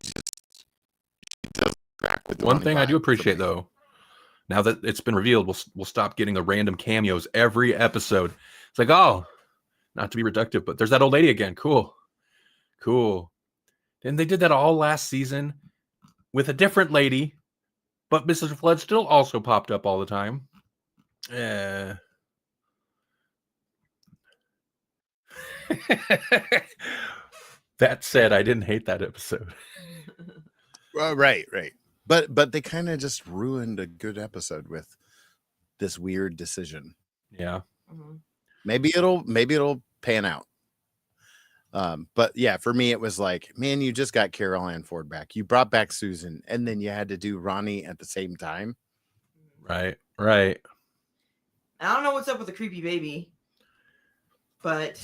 C: doesn't track with the
A: One
C: Ronnie
A: thing I do
C: vibe.
A: appreciate, though, now that it's been revealed, we'll stop getting the random cameos every episode. It's like, oh, not to be reductive, but there's that old lady again. Cool. And they did that all last season with a different lady, but Mrs. Flood still also popped up all the time. That said, I didn't hate that episode.
C: Right. But they kind of just ruined a good episode with this weird decision.
A: Yeah.
B: Mm-hmm.
C: Maybe it'll pan out. But yeah, for me, it was like, man, you just got Carol Ann Ford back. You brought back Susan, and then you had to do Ronnie at the same time.
A: Right.
B: I don't know what's up with the creepy baby, but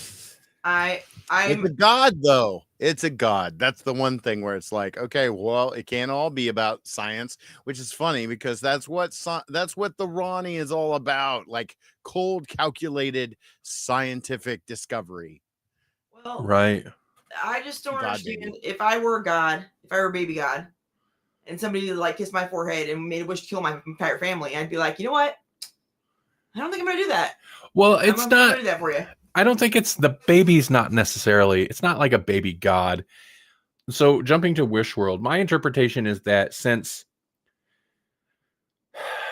C: It's a god, though. It's a god. That's the one thing where it's like, okay, well, it can't all be about science, which is funny because that's what the Ronnie is all about, like cold, calculated scientific discovery.
B: well,
A: Right.
B: I just don't
C: God,
B: understand.
C: baby.
B: If I were a god, if I were a baby god, and somebody like kissed my forehead and made a wish to kill my entire family, I'd be like, you know what? I don't think I'm gonna do that.
A: Well, it's
B: I'm
A: not.
B: gonna do that for you.
A: I don't think it's the baby's not necessarily. It's not like a baby god. So jumping to Wish World, my interpretation is that since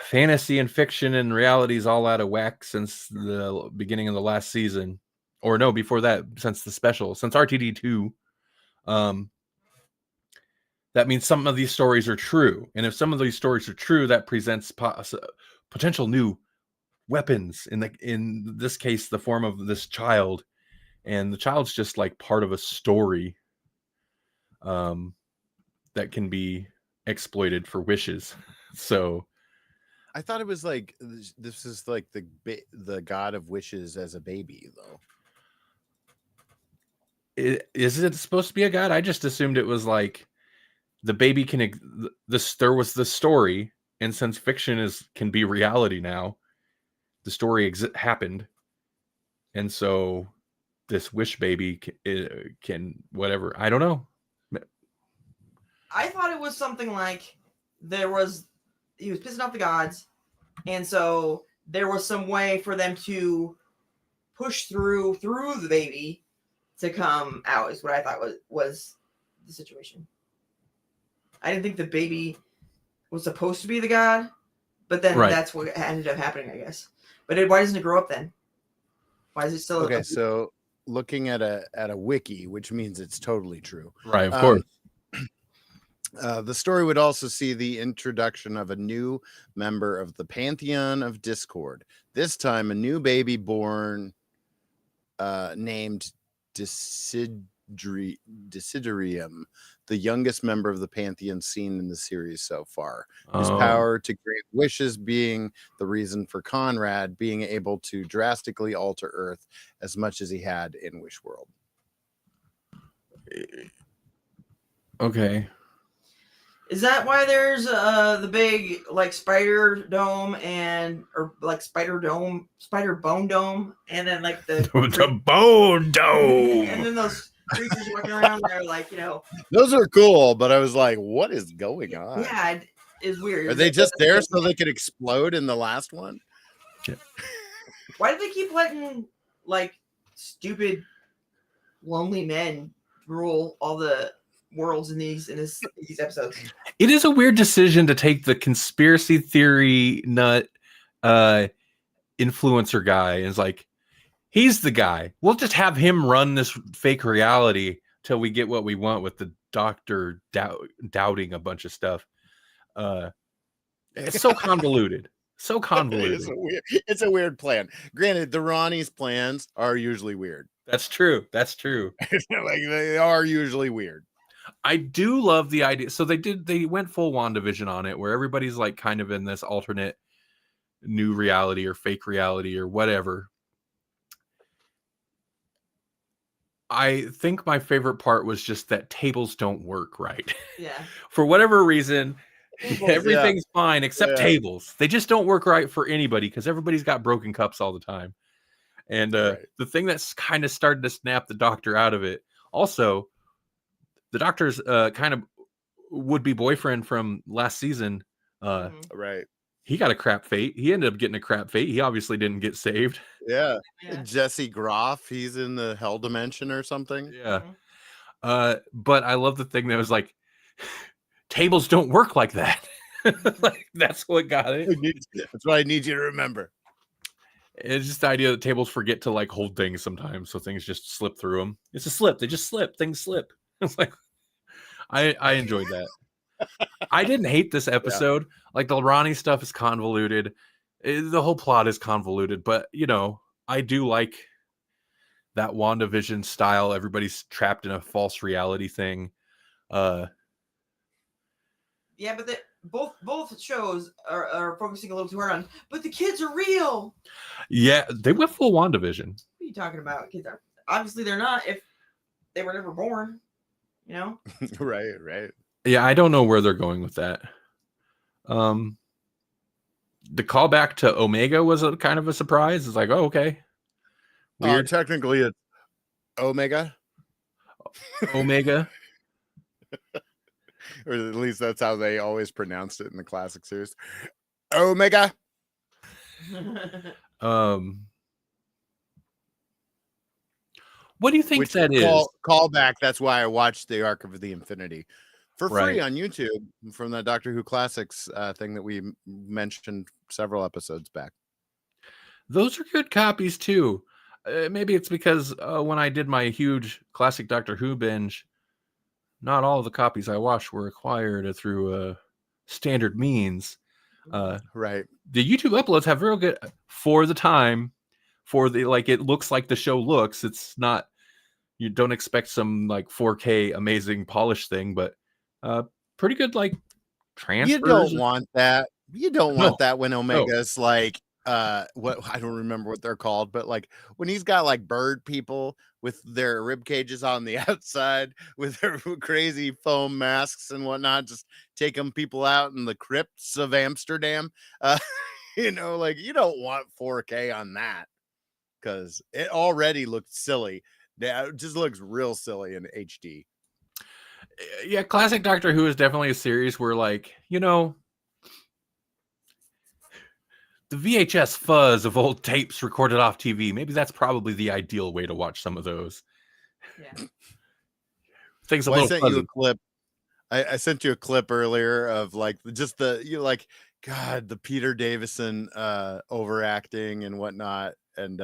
A: fantasy and fiction and reality is all out of whack since the beginning of the last season, or no, before that, since the special, since RTD2, that means some of these stories are true. And if some of these stories are true, that presents potential new weapons, in this case, the form of this child. And the child's just like part of a story that can be exploited for wishes. So
C: I thought it was like this is like the god of wishes as a baby, though.
A: Is it supposed to be a god? I just assumed it was like the baby can there was the story, and since fiction can be reality now, the story happened, and so this wish baby can whatever. I don't know.
B: I thought it was something like he was pissing off the gods, and so there was some way for them to push through the baby to come out, is what I thought was the situation. I didn't think the baby was supposed to be the god, But then
A: Right.
B: that's what ended up happening, I guess. But why doesn't it grow up then? Why is it still
C: Okay, so looking at a wiki, which means it's totally true.
A: Right, of course.
C: The story would also see the introduction of a new member of the Pantheon of Discord. This time, a new baby born named Desiderium, the youngest member of the Pantheon seen in the series so far. His power to grant wishes being the reason for Conrad being able to drastically alter Earth as much as he had in Wishworld.
A: Okay.
B: Is that why there's the big like spider dome spider bone dome, and then like the
A: bone dome,
B: and then those creatures walking around there, like, you know,
C: those are cool, but I was like, what is going on?
B: Yeah, it's weird.
C: Are they just there so they could explode in the last one?
A: Yeah.
B: Why do they keep letting like stupid lonely men rule all the worlds in these episodes?
A: It is a weird decision to take the conspiracy theory nut influencer guy, and it's like, he's the guy. We'll just have him run this fake reality till we get what we want with the doctor doubting a bunch of stuff. It's so convoluted. So convoluted.
C: It's a weird plan. Granted, the Ronnie's plans are usually weird.
A: That's true. Like
C: they are usually weird.
A: I do love the idea. So they went full WandaVision on it, where everybody's like kind of in this alternate new reality or fake reality or whatever. I think my favorite part was just that tables don't work right.
B: Yeah.
A: For whatever reason, everything's fine except tables. They just don't work right for anybody because everybody's got broken cups all the time. And the thing that's kind of started to snap the doctor out of it. Also, the doctor's kind of would-be boyfriend from last season.
C: Right.
A: He got a crap fate. He ended up getting a crap fate. He obviously didn't get saved.
C: Yeah. Jesse Groff, he's in the hell dimension or something.
A: Yeah. But I love the thing that was like, tables don't work like that. Like, that's what got it.
C: That's what I need you to remember.
A: It's just the idea that tables forget to like hold things sometimes, so things just slip through them. It's a slip. They just slip. Things slip. It's like, I enjoyed that. I didn't hate this episode. Like, the Ronnie stuff is convoluted. The whole plot is convoluted, but you know, I do like that WandaVision style. Everybody's trapped in a false reality thing.
B: Yeah, but both shows are focusing a little too hard on, but the kids are real.
A: Yeah, they went full WandaVision.
B: What are you talking about? Kids are obviously they're not if they were never born, you know?
C: Right.
A: Yeah, I don't know where they're going with that. The callback to Omega was a kind of a surprise. It's like, oh, okay. Weird.
C: Technically it's Omega.
A: Omega.
C: Or at least that's how they always pronounced it in the classic series. Omega.
A: What do you think that is?
C: Callback. That's why I watched the Arc of the Infinity for free
A: Right.
C: on YouTube from the Doctor Who Classics thing that we mentioned several episodes back.
A: Those are good copies too. Maybe it's because when I did my huge classic Doctor Who binge, not all of the copies I watched were acquired through standard means.
C: Right.
A: The YouTube uploads have real good for the time. For the like, it looks like the show looks. It's not. You don't expect some like 4K amazing polished thing, but pretty good like transfers.
C: You don't want that. You don't want that when Omega's like what I don't remember what they're called, but like when he's got like bird people with their rib cages on the outside with their crazy foam masks and whatnot, just taking people out in the crypts of Amsterdam. You know, like you don't want 4K on that because it already looked silly. It just looks real silly in HD.
A: Yeah, classic Doctor Who is definitely a series where, like, you know, the VHS fuzz of old tapes recorded off TV, maybe that's probably the ideal way to watch some of those.
B: Yeah.
A: Things a
C: Well,
A: little fuzzy.
C: I sent you a clip earlier of like just the like God, the Peter Davison overacting and whatnot, and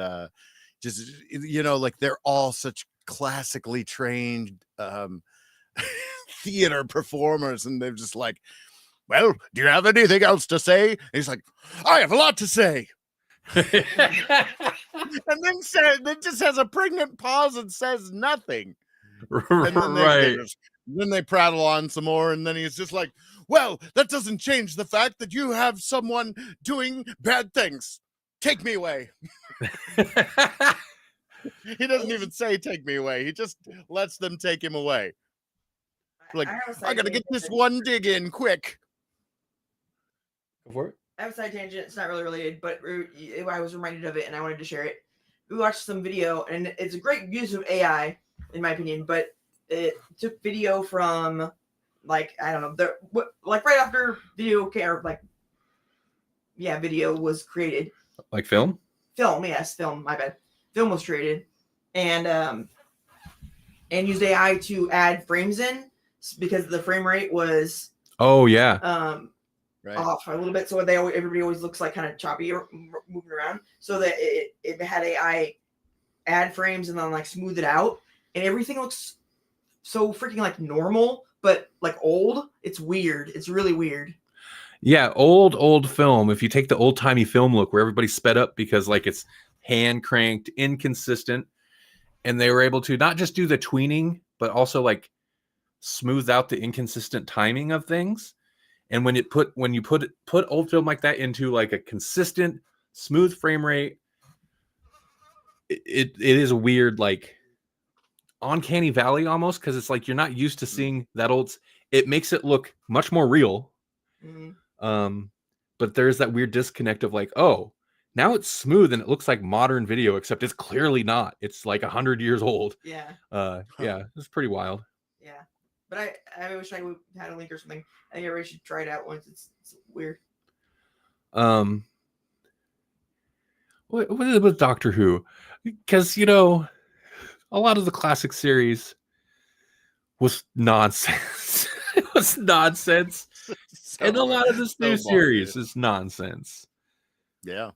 C: just like they're all such classically trained theater performers, and they're just like, well, do you have anything else to say? And he's like, I have a lot to say. And then just has a pregnant pause and says nothing. And then they prattle on some more, and then he's just like, well, that doesn't change the fact that you have someone doing bad things. Take me away. He doesn't even say take me away. He just lets them take him away. Like, I gotta get this one dig in quick.
A: Go for it.
B: I have a side tangent. It's not really related, but I was reminded of it and I wanted to share it. We watched some video, and it's a great use of AI, in my opinion, but it took video from, like, I don't know, like right after video was created.
A: Like film?
B: Film, yes, film, my bad. Film was created, and used AI to add frames in because the frame rate was
C: right.
B: off a little bit, so everybody always looks like kind of choppy or moving around. So that it had AI add frames and then like smooth it out, and everything looks so freaking like normal, but like old. It's weird. It's really weird.
A: Yeah, old film. If you take the old timey film look where everybody's sped up because like it's hand cranked, inconsistent, and they were able to not just do the tweening, but also like smooth out the inconsistent timing of things. And when you put old film like that into like a consistent, smooth frame rate, it is a weird, like uncanny valley almost, because it's like you're not used to seeing that old. It makes it look much more real.
B: Mm-hmm.
A: But there's that weird disconnect of like, oh, now it's smooth and it looks like modern video, except it's clearly not. It's like 100 years old.
B: Yeah.
A: Yeah, it's pretty wild.
B: Yeah. But I wish I had a link or something. I think everybody should try it out once. It's weird.
A: What is it with Doctor Who? Because, a lot of the classic series was nonsense. It was nonsense. And a lot of this new series is nonsense.
C: Yeah.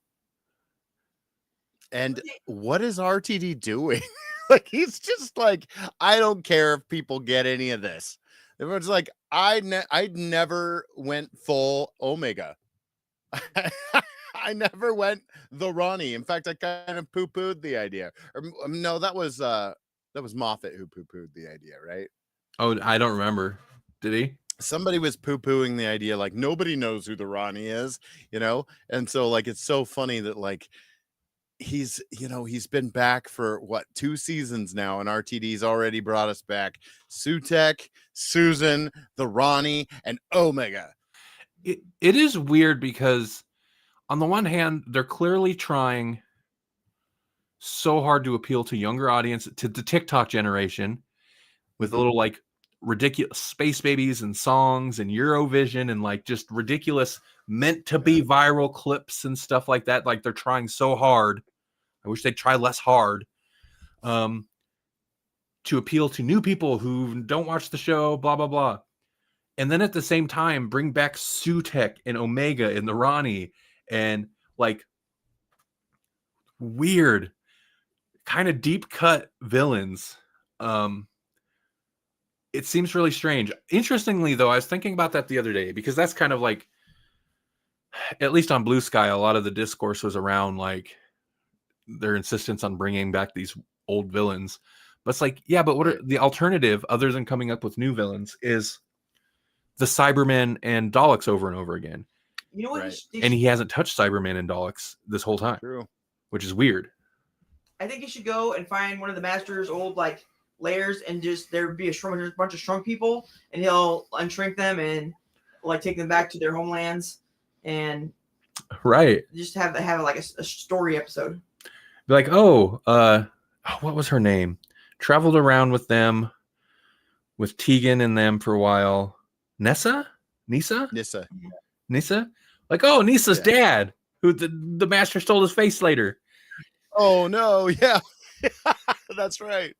C: And what is RTD doing? Like, he's just like, I don't care if people get any of this. Everyone's like, I never went full Omega. I never went the Ronnie. In fact, I kind of poo-pooed the idea. Or no, that was Moffat who poo-pooed the idea, right?
A: Oh, I don't remember. Did he?
C: Somebody was poo-pooing the idea, like nobody knows who the Ronnie is, and so like it's so funny that like he's been back for 2 seasons now, and RTD's already brought us back Sutek, Susan, the Ronnie, and Omega.
A: It is weird because on the one hand, they're clearly trying so hard to appeal to younger audience, to the TikTok generation, with a little like ridiculous space babies and songs and Eurovision and like just ridiculous meant to be viral clips and stuff like that. Like they're trying so hard. I wish they'd try less hard to appeal to new people who don't watch the show, blah, blah, blah. And then at the same time, bring back Sutek and Omega and the Ronnie and like weird kind of deep cut villains. It seems really strange. Interestingly, though, I was thinking about that the other day because that's kind of like, at least on Blue Sky, a lot of the discourse was around like their insistence on bringing back these old villains. But it's like, yeah, but what are the alternative other than coming up with new villains is the Cybermen and Daleks over and over again.
B: You know what?
C: Right.
A: And he hasn't touched Cybermen and Daleks this whole time.
C: True.
A: Which is weird.
B: I think you should go and find one of the Master's old like layers, and just there would be a bunch of shrunk people, and he'll unshrink them and like take them back to their homelands, and just have like a story episode.
A: Be like, what was her name? Traveled around with them, with Tegan and them for a while. Nissa. Like, oh, Nissa's dad, who the Master stole his face later.
C: Oh no, yeah. That's right.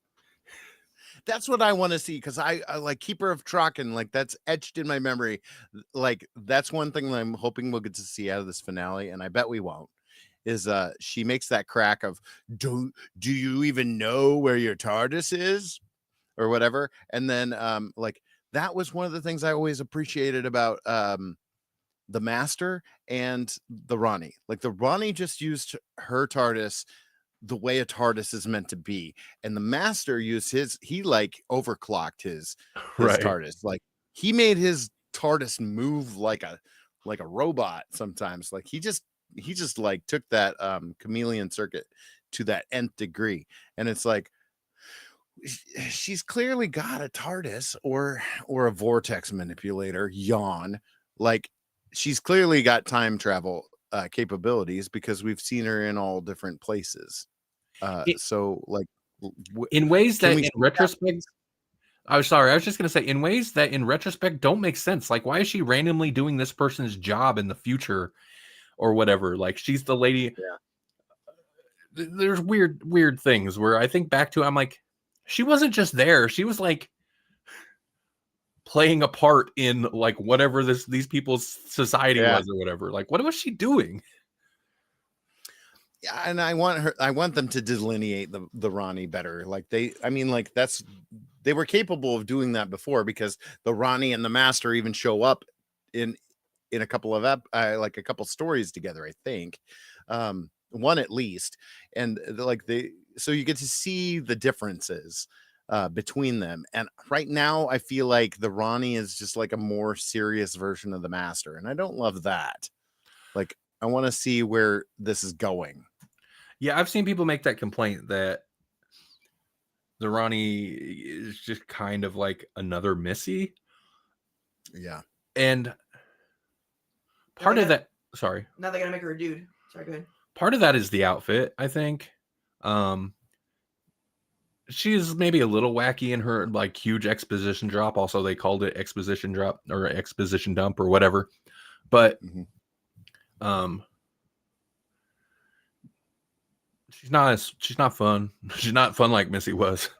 C: That's what I want to see, because I like Keeper of Traken, like that's etched in my memory. Like that's one thing that I'm hoping we'll get to see out of this finale, and I bet we won't. Is she makes that crack of do you even know where your TARDIS is or whatever, and then like that was one of the things I always appreciated about the Master and the Ronnie. Like the Ronnie just used her TARDIS the way a TARDIS is meant to be, and the Master used he like overclocked his
A: Right.
C: TARDIS. Like he made his TARDIS move like a robot sometimes. Like he just like took that chameleon circuit to that nth degree, and it's like she's clearly got a TARDIS or a vortex manipulator. Yawn. Like she's clearly got time travel capabilities, because we've seen her in all different places. So like
A: in ways that in retrospect, I was just going to say, in ways that in retrospect don't make sense. Like, why is she randomly doing this person's job in the future or whatever? Like, she's the lady.
C: Yeah.
A: There's weird things where I think back to, I'm like, she wasn't just there. She was like playing a part in like whatever these people's society was or whatever. Like, what was she doing?
C: Yeah, and I want them to delineate the Ronnie better. Like they were capable of doing that before, because the Ronnie and the Master even show up in a couple of like a couple stories together, I think. One at least. And so you get to see the differences between them. And right now I feel like the Ronnie is just like a more serious version of the Master, and I don't love that. Like I want to see where this is going.
A: Yeah, I've seen people make that complaint that the Ronnie is just kind of like another Missy.
C: Yeah.
A: And part of that, sorry.
B: Now they're gonna make her a dude. Sorry, go ahead.
A: Part of that is the outfit, I think. She's maybe a little wacky in her like huge exposition drop. Also, they called it exposition drop or exposition dump or whatever. But she's not fun. She's not fun like Missy was.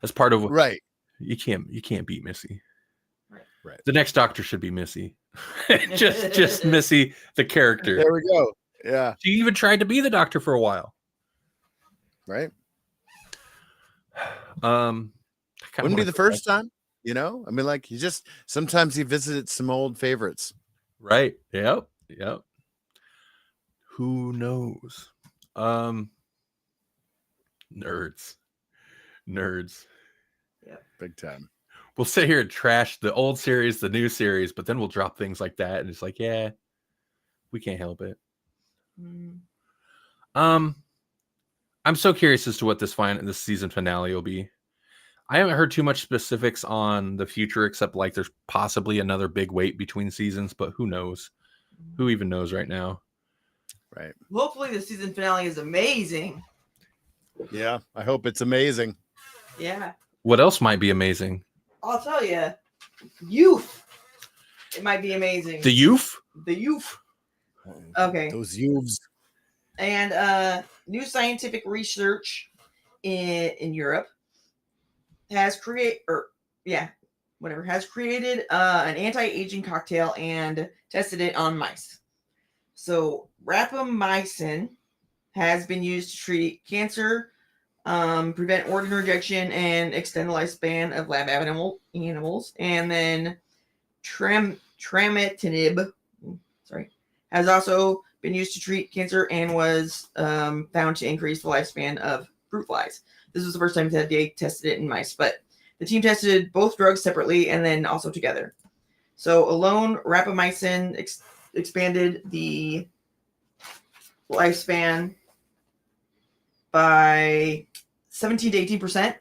A: That's part of what you can't beat Missy.
C: Right.
A: The next Doctor should be Missy. just Missy, the character.
C: There we go. Yeah.
A: She even tried to be the Doctor for a while.
C: Right.
A: Wouldn't
C: be the first time, you know? I mean, like sometimes he visited some old favorites.
A: Right. Yep. Who knows? Nerds.
B: Yeah.
C: Big time.
A: We'll sit here and trash the old series, the new series, but then we'll drop things like that, and it's like, yeah, we can't help it. I'm so curious as to what this season finale will be. I haven't heard too much specifics on the future, except like there's possibly another big wait between seasons, but who knows? Who even knows right now?
C: Right.
B: Hopefully the season finale is amazing.
C: Yeah, I hope it's amazing.
B: Yeah.
A: What else might be amazing?
B: I'll tell you. Youth. It might be amazing.
A: The youth?
B: Okay.
C: Those youths.
B: And new scientific research in Europe has created an anti-aging cocktail and tested it on mice. So rapamycin has been used to treat cancer, prevent organ rejection, and extend the lifespan of lab animals. And then tramitinib, has also been used to treat cancer and was found to increase the lifespan of fruit flies. This was the first time that they tested it in mice, but the team tested both drugs separately and then also together. So alone, rapamycin expanded the lifespan by 17 to 18%,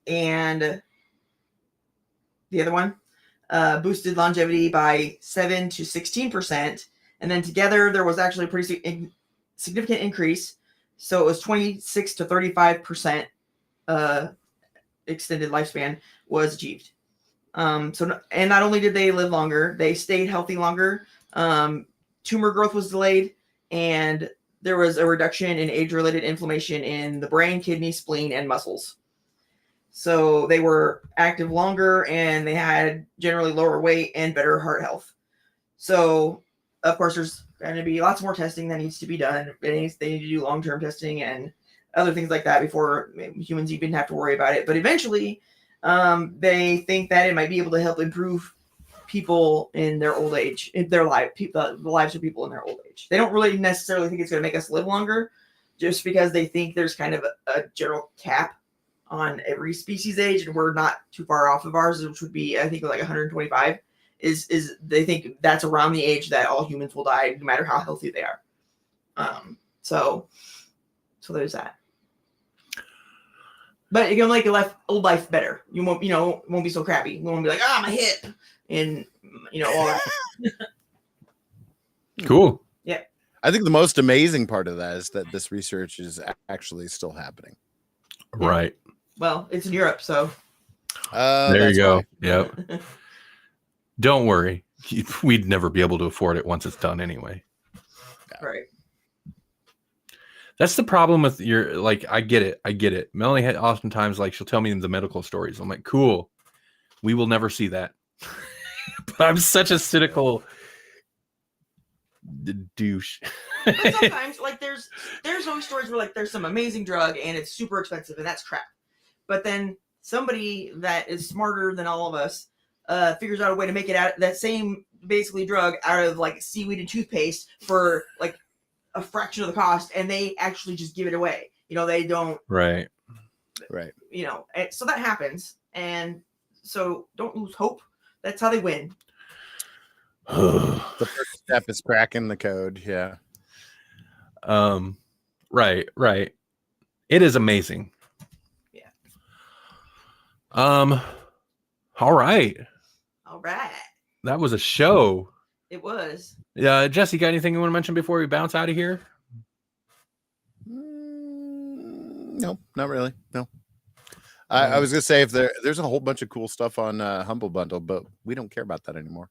B: and the other one boosted longevity by 7 to 16%. And then together, there was actually a pretty significant increase. So it was 26 to 35% extended lifespan was achieved. And not only did they live longer, they stayed healthy longer. Tumor growth was delayed, and there was a reduction in age-related inflammation in the brain, kidney, spleen, and muscles. So they were active longer, and they had generally lower weight and better heart health. So, of course, there's going to be lots more testing that needs to be done. They need to do long-term testing and other things like that before humans even have to worry about it. But eventually, they think that it might be able to help improve people in their old age, in their life, the lives of people in their old age. They don't really necessarily think it's going to make us live longer, just because they think there's kind of a general cap on every species age, and we're not too far off of ours, which would be, I think, like 125. Is they think that's around the age that all humans will die, no matter how healthy they are. So there's that. But you're gonna make your old life better. You won't, won't be so crappy. You won't be like, my hip, and all that.
A: Cool.
B: Yeah.
C: I think the most amazing part of that is that this research is actually still happening.
A: Right.
B: Well, it's in Europe, so.
A: There you go.
C: Why.
A: Yep. Don't worry. We'd never be able to afford it once it's done anyway.
B: Right.
A: That's the problem with your, like, I get it. Melanie had oftentimes, like, she'll tell me the medical stories. I'm like, cool. We will never see that. But I'm such a cynical douche.
B: But sometimes, like, there's always stories where, like, there's some amazing drug and it's super expensive and that's crap. But then somebody that is smarter than all of us figures out a way to make it out that same basically drug out of, like, seaweed and toothpaste for, like, a fraction of the cost, and they actually just give it away. They don't.
A: Right.
B: So that happens, and so don't lose hope. That's how they win.
C: The first step is cracking the code. Yeah.
A: Right. It is amazing.
B: Yeah.
A: All right. That was a show.
B: It was.
A: Jesse, got anything you want to mention before we bounce out of here?
C: No, not really. No. I was gonna say if there's a whole bunch of cool stuff on Humble Bundle, but we don't care about that anymore.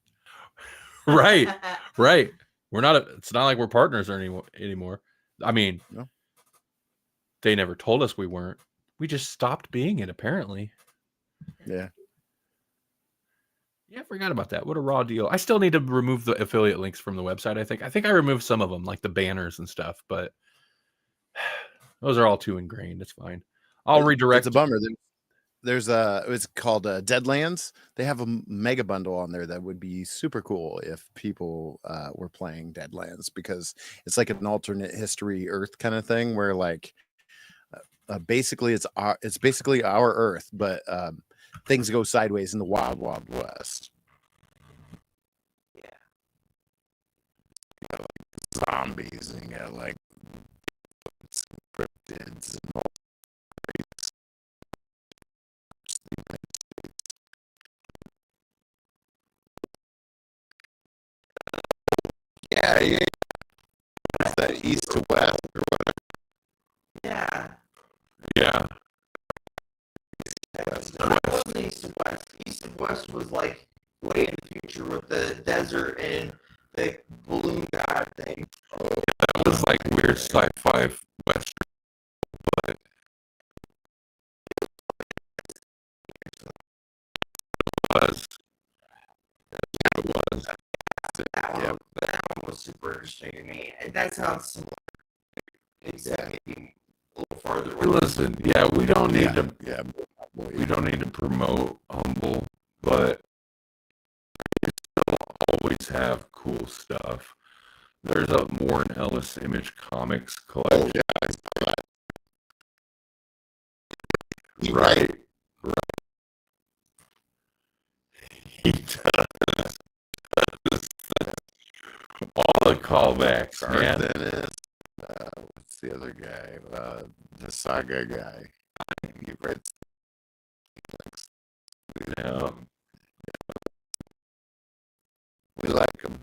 A: Right. We're not. It's not like we're partners anymore. I mean,
C: no.
A: They never told us we weren't. We just stopped being it, apparently.
C: Yeah.
A: Yeah, I forgot about that. What a raw deal. I still need to remove the affiliate links from the website, I think. I think I removed some of them, like the banners and stuff, but those are all too ingrained. It's fine. I'll redirect.
C: It's a bummer. It's called Deadlands. They have a mega bundle on there that would be super cool if people were playing Deadlands, because it's like an alternate history Earth kind of thing where, like, basically it's basically our Earth, but things go sideways in the wild west.
D: Yeah. You got, like, zombies, and you got, like, cryptids and all. Yeah. Is that east to west or whatever?
B: Yeah.
D: Yeah.
B: East and west. East and west was, like, way in the future with the desert and the balloon god thing.
D: Oh, that was like weird sci-fi western, but it was.
B: That one was super interesting to me. That sounds similar. Exactly. A little farther away.
D: Listen, yeah, we don't need to. Yeah, we don't need to promote Humble, but we still always have cool stuff. There's a Warren Ellis Image Comics collection.
C: Oh, yeah, I saw that.
D: Right. He does. All the callbacks, man.
C: Then is what's the other guy? The Saga guy. You read?
D: Yeah. We like him.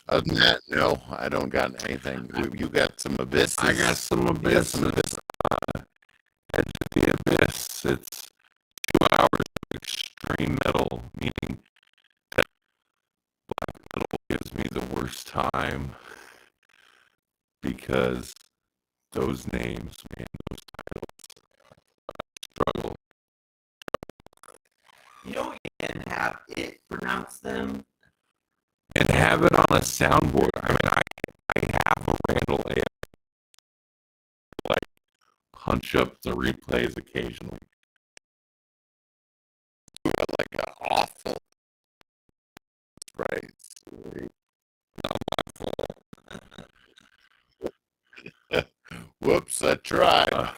C: Other than that, no, I don't got anything. You got some Abyss.
D: I got some Abyss. Edge of the Abyss. It's 2 hours of extreme metal, meaning that black metal gives me the worst time. because those names, man, those titles struggle.
B: You don't even have it pronounce them.
D: And have it on a soundboard. I mean, I have a Randall A. Like, punch up the replays occasionally. Like an awful. Right. Not my fault. Whoops, I tried. I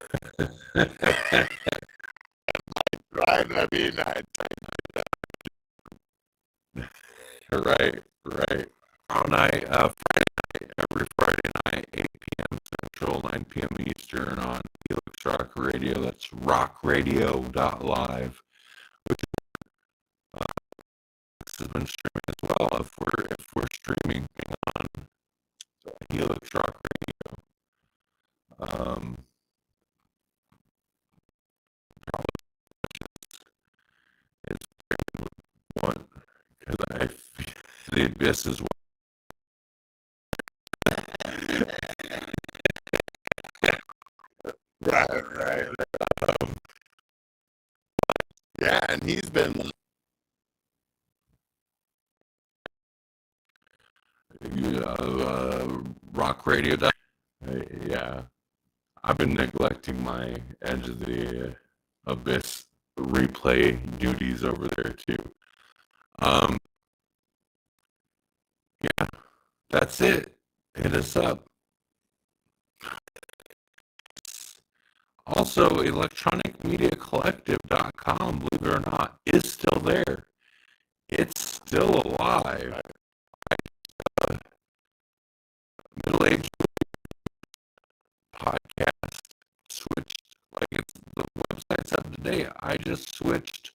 D: mean, right. All night, Friday night, every Friday night, 8 p.m. Central, 9 p.m. Eastern on Helix Rock Radio. That's rockradio.live. Which this has been streaming as well. If we're streaming on Helix Rock Radio, probably it's one because I feel the abyss is one. Right. Yeah, and he's been rock radio. Yeah, I've been neglecting my Edge of the Abyss replay duties over there too. Yeah, that's it. Hit us up. Also, electronicmediacollective.com, believe it or not, is still there. It's still alive. Middle-aged podcast switched, like it's the website's up to date. I just switched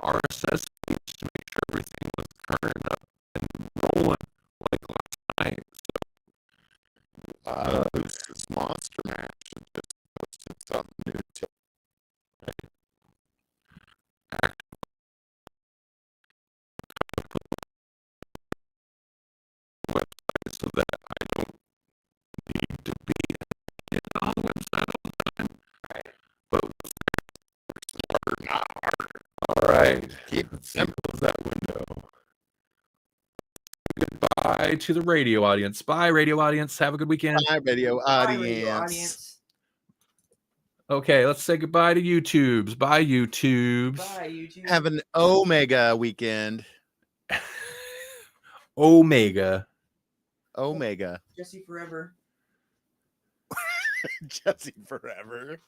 D: RSS feeds to make sure everything was current up and rolling like last night. So, this is Monster Mash and just posted something new to the website so that I don't need to be on the website all the time. Right. But smarter, not harder. All right. Keep it simple as that window. Goodbye to the radio audience. Bye, radio audience. Have a good weekend.
C: Bye, radio audience.
A: Okay, let's say goodbye to YouTubes. Bye, YouTubes.
B: Bye, YouTube.
C: Have an Omega weekend.
A: Omega.
B: Jesse forever.
C: Jesse forever.